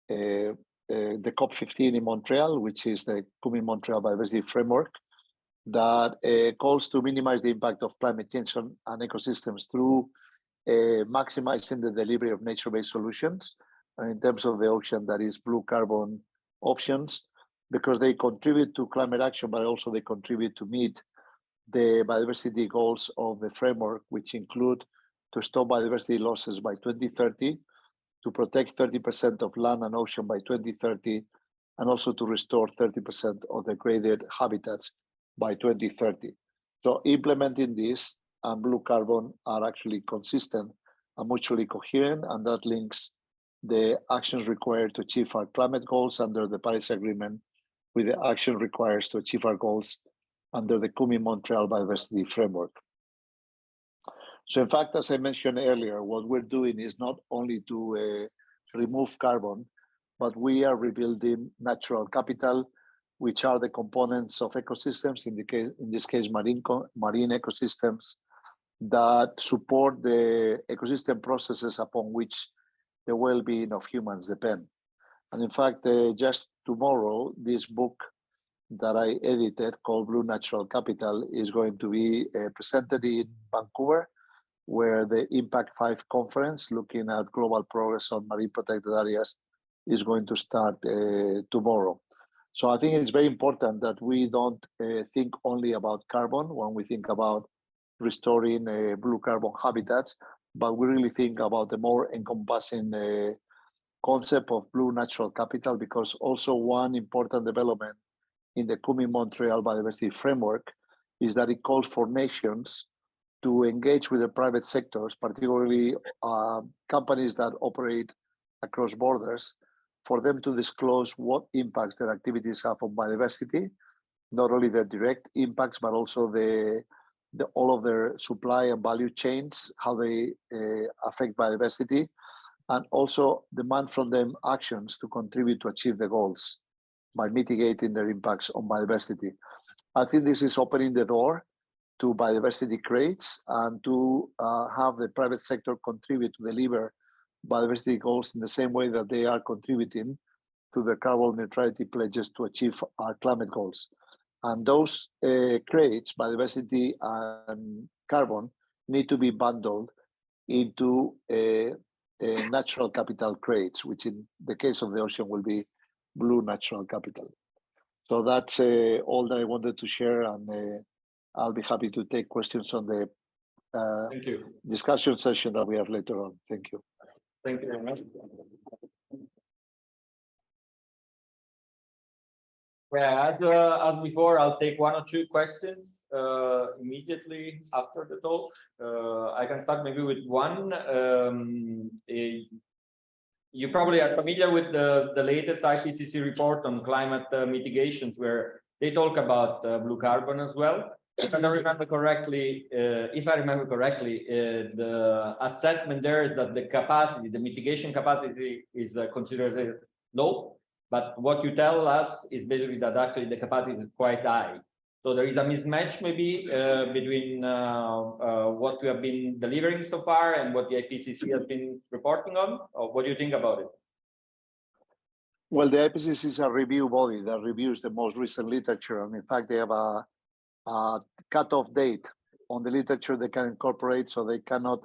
the COP15 in Montreal, which is the Kunming-Montreal Biodiversity Framework, that calls to minimize the impact of climate change on ecosystems through maximizing the delivery of nature-based solutions. And in terms of the ocean, that is blue carbon options, because they contribute to climate action, but also they contribute to meet the biodiversity goals of the framework, which include to stop biodiversity losses by 2030, to protect 30% of land and ocean by 2030, and also to restore 30% of degraded habitats by 2030. So implementing this and blue carbon are actually consistent and mutually coherent, and that links the actions required to achieve our climate goals under the Paris Agreement with the action required to achieve our goals under the Kunming-Montreal Biodiversity Framework. So in fact, as I mentioned earlier, what we're doing is not only to remove carbon, but we are rebuilding natural capital, which are the components of ecosystems, in this case, marine ecosystems, that support the ecosystem processes upon which the well-being of humans depend. And in fact, just tomorrow, this book that I edited called Blue Natural Capital is going to be presented in Vancouver, where the Impact 5 conference looking at global progress on marine protected areas is going to start tomorrow. So I think it's very important that we don't think only about carbon when we think about restoring blue carbon habitats, but we really think about the more encompassing concept of blue natural capital, because also one important development in the Kunming-Montreal Biodiversity Framework is that it calls for nations to engage with the private sectors, particularly companies that operate across borders, for them to disclose what impacts their activities have on biodiversity, not only the direct impacts, but also all of their supply and value chains, how they affect biodiversity, and also demand from them actions to contribute to achieve the goals by mitigating their impacts on biodiversity. I think this is opening the door to biodiversity credits and to have the private sector contribute to deliver biodiversity goals in the same way that they are contributing to the carbon neutrality pledges to achieve our climate goals. And those credits, biodiversity and carbon, need to be bundled into natural capital credits, which in the case of the ocean will be blue natural capital. So that's all that I wanted to share, and I'll be happy to take questions on the Thank you. discussion session that we have later on. Thank you. Thank you very much. Yeah, as before, I'll take one or two questions immediately after the talk. I can start maybe with one. You probably are familiar with the latest IPCC report on climate mitigations, where they talk about blue carbon as well. If I remember correctly, the assessment there is that the capacity, the mitigation capacity, is considered low. But what you tell us is basically that actually the capacity is quite high. So there is a mismatch maybe between what we have been delivering so far and what the IPCC has been reporting on. Or what do you think about it? Well, the IPCC is a review body that reviews the most recent literature. And in fact, they have a cutoff date on the literature they can incorporate, so they cannot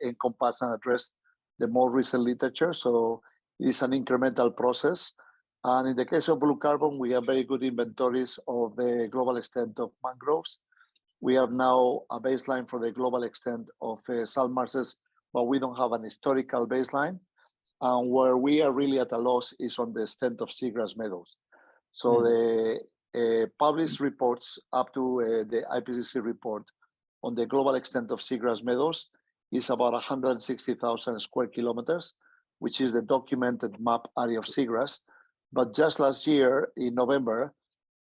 encompass and address the more recent literature. So it is an incremental process. And in the case of blue carbon, we have very good inventories of the global extent of mangroves. We have now a baseline for the global extent of salt marshes, but we don't have an historical baseline. And where we are really at a loss is on the extent of seagrass meadows. So the published reports up to the IPCC report on the global extent of seagrass meadows is about 160,000 square kilometers, which is the documented map area of seagrass. But just last year, in November,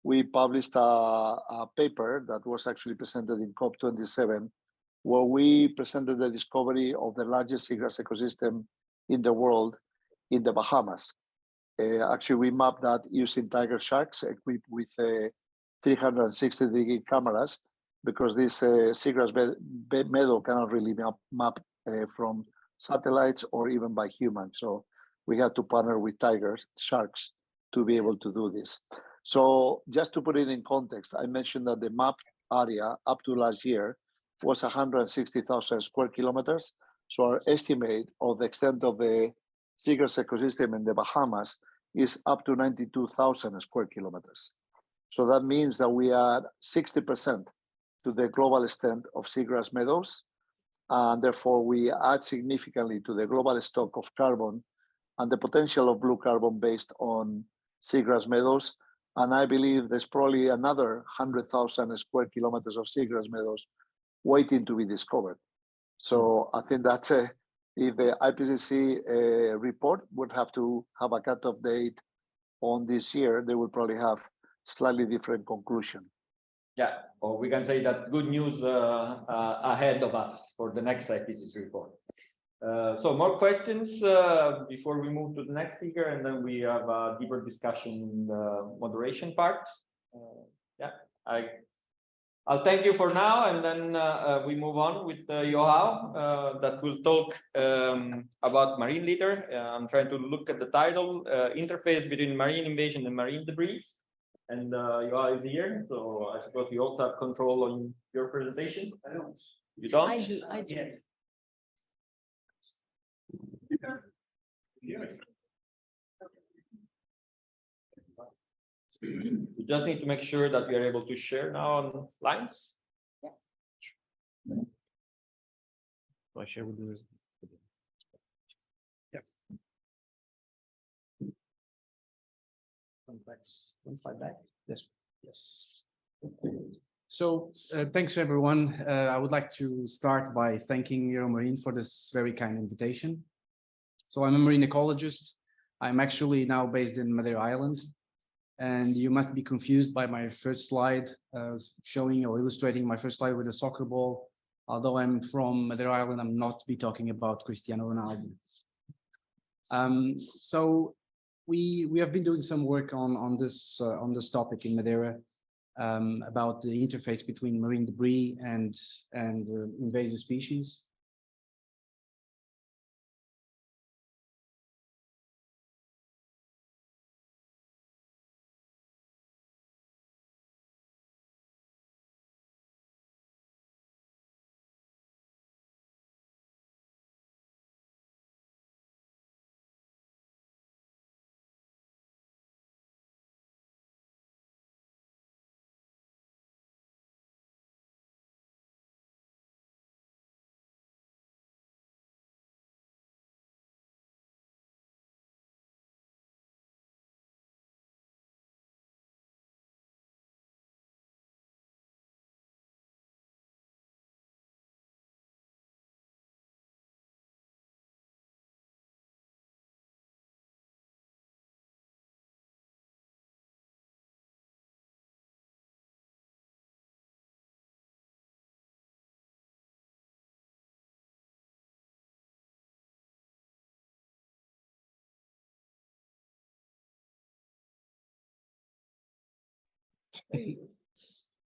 we published a paper that was actually presented in COP27, where we presented the discovery of the largest seagrass ecosystem in the world in the Bahamas. Actually, we mapped that using tiger sharks equipped with 360-degree cameras, because this seagrass meadow cannot really map from satellites or even by humans. So we had to partner with tiger sharks to be able to do this. So just to put it in context, I mentioned that the map area up to last year was 160,000 square kilometers. So our estimate of the extent of the seagrass ecosystem in the Bahamas is up to 92,000 square kilometers. So that means that we add 60% to the global extent of seagrass meadows, and therefore we add significantly to the global stock of carbon and the potential of blue carbon based on seagrass meadows. And I believe there's probably another 100,000 square kilometers of seagrass meadows waiting to be discovered. So I think that's if the IPCC report would have to have a cutoff date on this year, they will probably have slightly different conclusion. Yeah, or we can say that good news ahead of us for the next IPCC report. So more questions before we move to the next speaker, and then we have a deeper discussion in the moderation part. Yeah, I'll thank you for now, and then we move on with Joao that will talk about marine litter. I'm trying to look at the title, Interface between Marine Invasion and Marine Debris. And Joao is here, so I suppose you also have control on your presentation. I don't. You don't? I do. Yes. You just need to make sure that we are able to share now on lines. Yeah. So I share with you. Yeah. One slide back. Yes. Yes. So thanks everyone. I would like to start by thanking EuroMarine for this very kind invitation. So I'm a marine ecologist. I'm actually now based in Madeira Island. And you must be confused by my first slide, showing or illustrating my first slide with a soccer ball. Although I'm from Madeira Island, I'm not be talking about Cristiano Ronaldo. So we have been doing some work on this topic in Madeira. about the interface between marine debris and invasive species.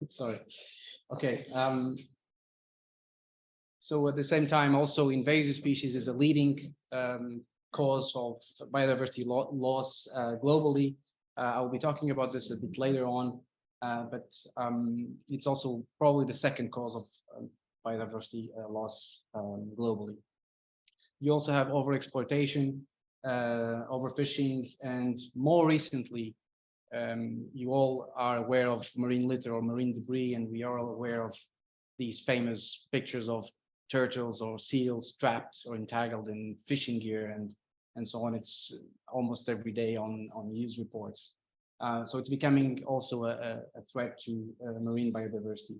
Sorry. Okay. So at the same time, also invasive species is a leading cause of biodiversity loss globally. I'll be talking about this a bit later on, but it's also probably the second cause of biodiversity loss globally. You also have overexploitation, overfishing, and more recently, you all are aware of marine litter or marine debris, and we are all aware of these famous pictures of turtles or seals trapped or entangled in fishing gear and so on. It's almost every day on news reports. So it's becoming also a threat to marine biodiversity.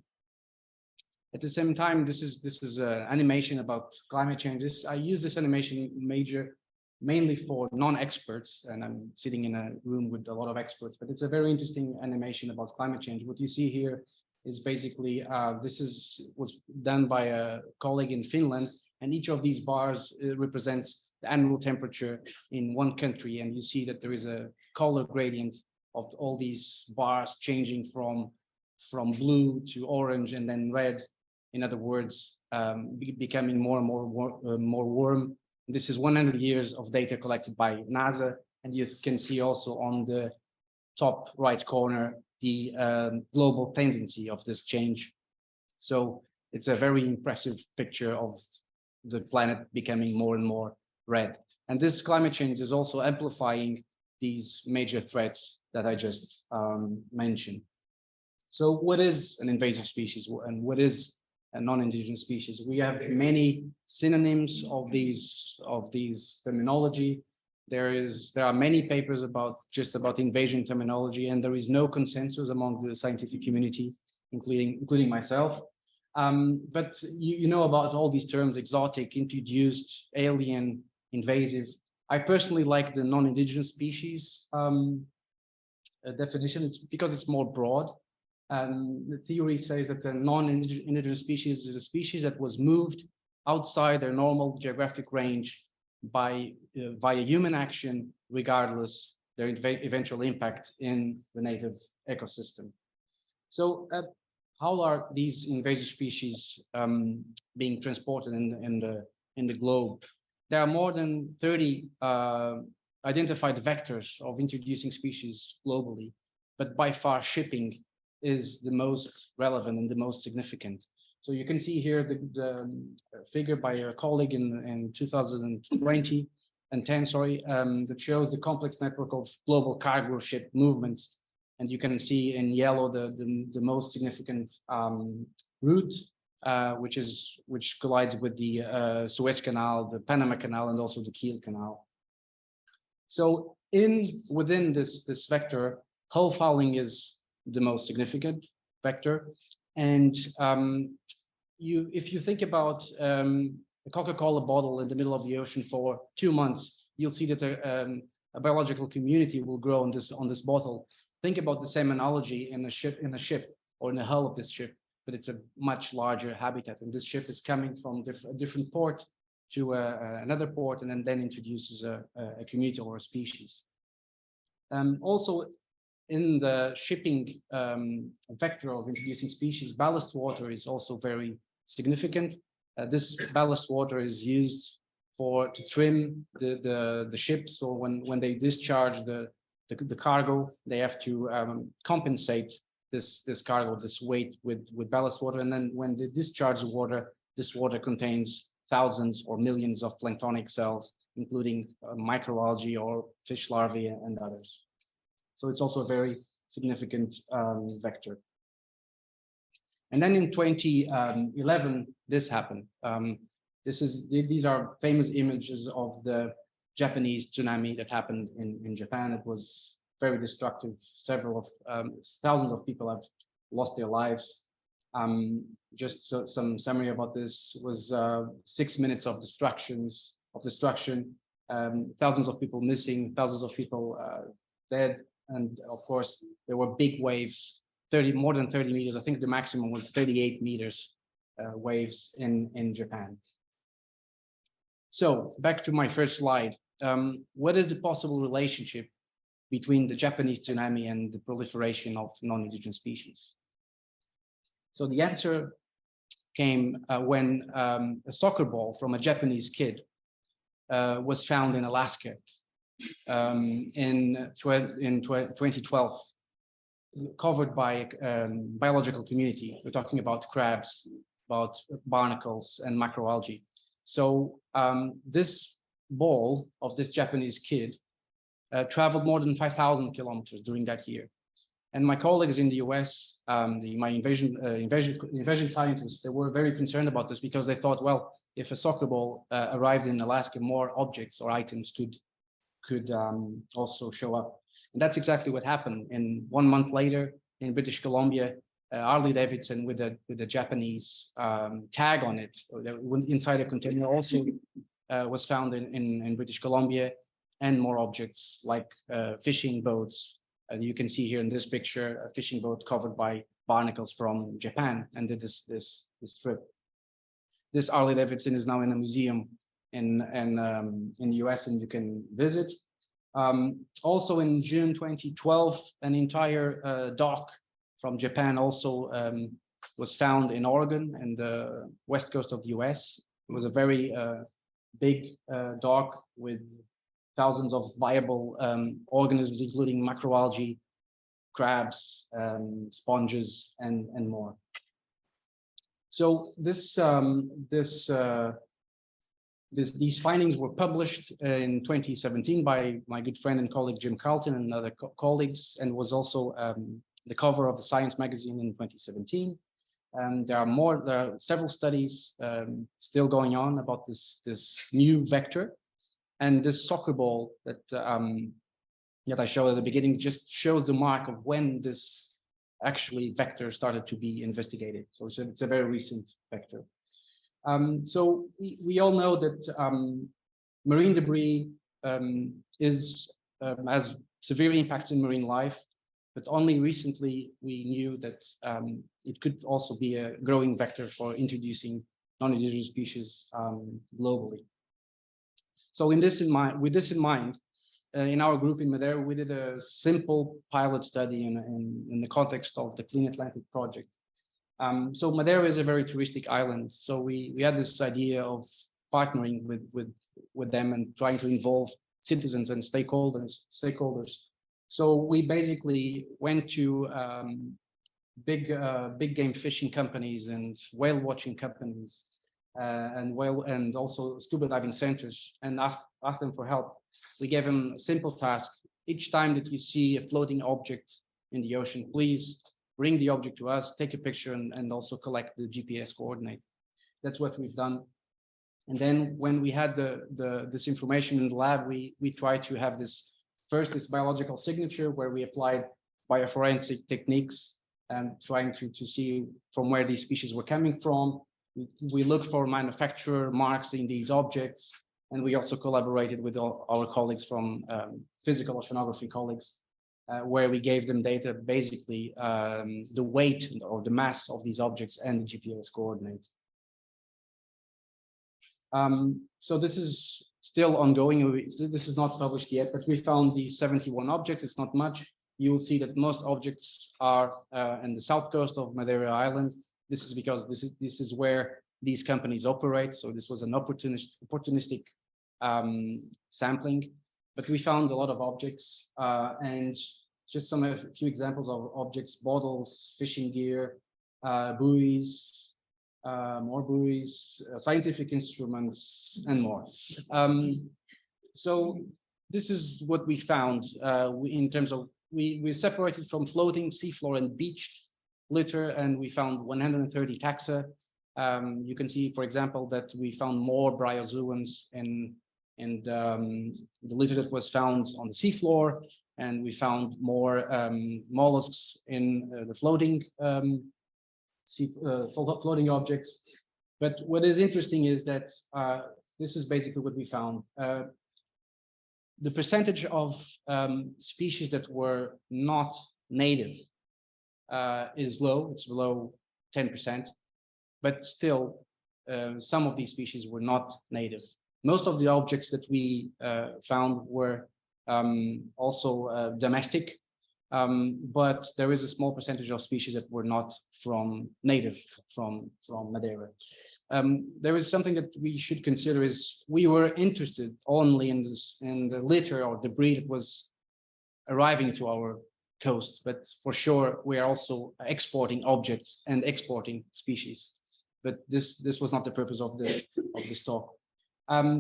At the same time, this is animation about climate change. I use this animation mainly for non-experts, and I'm sitting in a room with a lot of experts, but it's a very interesting animation about climate change. What you see here is basically, was done by a colleague in Finland, and each of these bars represents the annual temperature in one country, and you see that there is a color gradient of all these bars changing from blue to orange and then red. In other words, becoming more and more warm. This is 100 years of data collected by NASA, and you can see also on the top right corner the global tendency of this change. So it's a very impressive picture of the planet becoming more and more red. And this climate change is also amplifying these major threats that I just mentioned. So what is an invasive species and what is a non-indigenous species? We have many synonyms of these terminology. There are many papers about invasion terminology, and there is no consensus among the scientific community, including myself. But you know about all these terms: exotic, introduced, alien, invasive. I personally like the non-indigenous species definition. It's because it's more broad. The theory says that a non-indigenous species is a species that was moved outside their normal geographic range via human action, regardless their eventual impact in the native ecosystem. So how are these invasive species being transported in the globe? There are more than 30 identified vectors of introducing species globally, but by far shipping is the most relevant and the most significant. So you can see here the figure by a colleague in 2020 and 10, that shows the complex network of global cargo ship movements. And you can see in yellow the most significant route, which collides with the Suez Canal, the Panama Canal, and also the Kiel Canal. So within this vector, hull fouling is the most significant vector. And if you think about a Coca-Cola bottle in the middle of the ocean for 2 months, you'll see that a biological community will grow on this bottle. Think about the same analogy in a ship or in the hull of this ship, but it's a much larger habitat. And this ship is coming from a different port to another port, and then introduces a community or a species. Also, in the shipping vector of introducing species, ballast water is also very significant. This ballast water is used to trim the ships. So when they discharge the cargo, they have to compensate this cargo, this weight with ballast water. And then when they discharge the water, this water contains thousands or millions of planktonic cells, including microalgae or fish larvae and others. So it's also a very significant vector. And then in 2011, this happened. These are famous images of the Japanese tsunami that happened in Japan. It was very destructive. Thousands of people have lost their lives. Just some summary about this was 6 minutes of destruction, thousands of people missing, thousands of people dead, and of course there were big waves, more than 30 meters. I think the maximum was 38 meters waves in Japan. So back to my first slide. What is the possible relationship between the Japanese tsunami and the proliferation of non-indigenous species? So the answer came when a soccer ball from a Japanese kid was found in Alaska in 2012, covered by a biological community. We're talking about crabs, about barnacles and macroalgae. So this ball of this Japanese kid traveled more than 5,000 kilometers during that year. And my colleagues in the US, my invasion scientists, they were very concerned about this because they thought, well, if a soccer ball arrived in Alaska, more objects or items could also show up. And that's exactly what happened. And 1 month later in British Columbia, Harley Davidson with a Japanese tag on it, inside a container, also was found in British Columbia, and more objects like fishing boats. And you can see here in this picture a fishing boat covered by barnacles from Japan, and did this trip. This Harley Davidson is now in a museum in the US, and you can visit. Also in June 2012, an entire dock from Japan also was found in Oregon and the west coast of the US. It was a very big dock with thousands of viable organisms, including macroalgae, crabs, sponges, and more. So these findings were published in 2017 by my good friend and colleague Jim Carlton and other colleagues, and was also the cover of the Science magazine in 2017. There are several studies still going on about this new vector, and this soccer ball that I showed at the beginning just shows the mark of when this actually vector started to be investigated. So it's a very recent vector. So we all know that marine debris has severe impacts in marine life, but only recently we knew that it could also be a growing vector for introducing non-indigenous species globally. So with this in mind, in our group in Madeira, we did a simple pilot study in the context of the Clean Atlantic project. So Madeira is a very touristic island. So we had this idea of partnering with them and trying to involve citizens and stakeholders. So we basically went to big game fishing companies and whale watching companies and also scuba diving centers, and asked them for help. We gave them a simple task. Each time that you see a floating object in the ocean, please bring the object to us, take a picture, and also collect the GPS coordinate. That's what we've done. And then when we had this information in the lab, we tried to have this biological signature where we applied bioforensic techniques and trying to see from where these species were coming from. We looked for manufacturer marks in these objects, and we also collaborated with our colleagues from physical oceanography colleagues, where we gave them data, basically the weight or the mass of these objects and the GPS coordinate. So this is still ongoing. This is not published yet, but we found these 71 objects. It's not much, you will see that most objects are in the south coast of Madeira Island. This is because this is where these companies operate. So this was an opportunistic sampling, but we found a lot of objects and just a few examples of objects: bottles, fishing gear, buoys, more buoys, scientific instruments, and more. So this is what we found in terms of, we separated from floating, seafloor, and beached litter, and we found 130 taxa. You can see, for example, that we found more bryozoans in the litter that was found on the seafloor, and we found more mollusks in the floating floating objects. But what is interesting is that this is basically what we found. The percentage of species that were not native is low. It's below 10%, but still some of these species were not native. Most of the objects that we found were also domestic, but there is a small percentage of species that were not native from Madeira. There is something that we should consider is we were interested only in the litter or debris that was arriving to our coast, but for sure we are also exporting objects and exporting species. But this was not the purpose of this talk.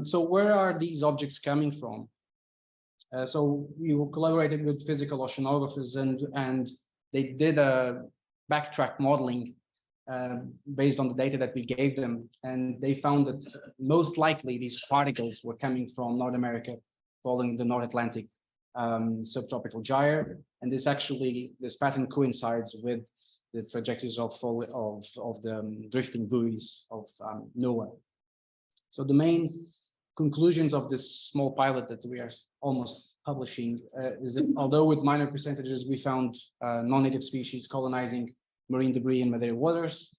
So where are these objects coming from? So we collaborated with physical oceanographers, and they did a backtrack modeling based on the data that we gave them, and they found that most likely these particles were coming from North America, following the North Atlantic subtropical gyre, and this pattern coincides with the trajectories of the drifting buoys of NOAA. So the main conclusions of this small pilot that we are almost publishing is that although with minor percentages we found non-native species colonizing marine debris in Madeira waters,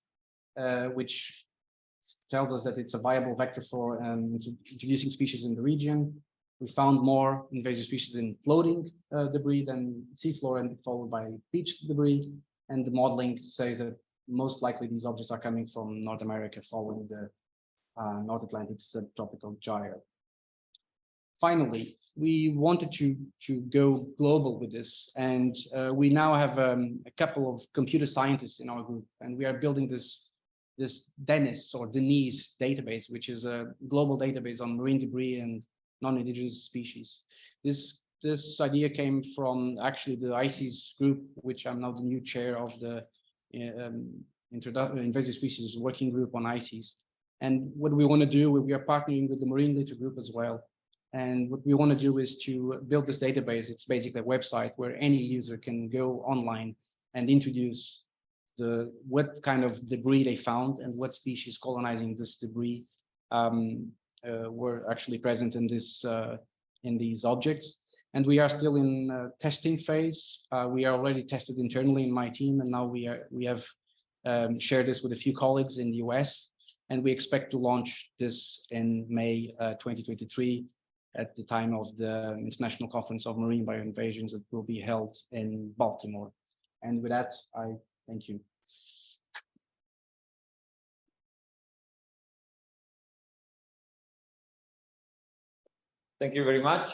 which tells us that it's a viable vector for introducing species in the region. We found more invasive species in floating debris than seafloor, and followed by beach debris. And the modeling says that most likely these objects are coming from North America, following the North Atlantic subtropical gyre. Finally, we wanted to go global with this, and we now have a couple of computer scientists in our group, and we are building this DENIS or Denise database, which is a global database on marine debris and non-indigenous species. This idea came from actually the ICES group, which I'm now the new chair of the invasive species working group on ICES. And what we want to do, we are partnering with the Marine Litter group as well. And what we want to do is to build this database. It's basically a website where any user can go online and introduce what kind of debris they found and what species colonizing this debris were actually present in these objects. And we are still in testing phase. We are already tested internally in my team, and now we have shared this with a few colleagues in the US, and we expect to launch this in May 2023 at the time of the International Conference of Marine Bioinvasions that will be held in Baltimore. And with that, I thank you. Thank you very much.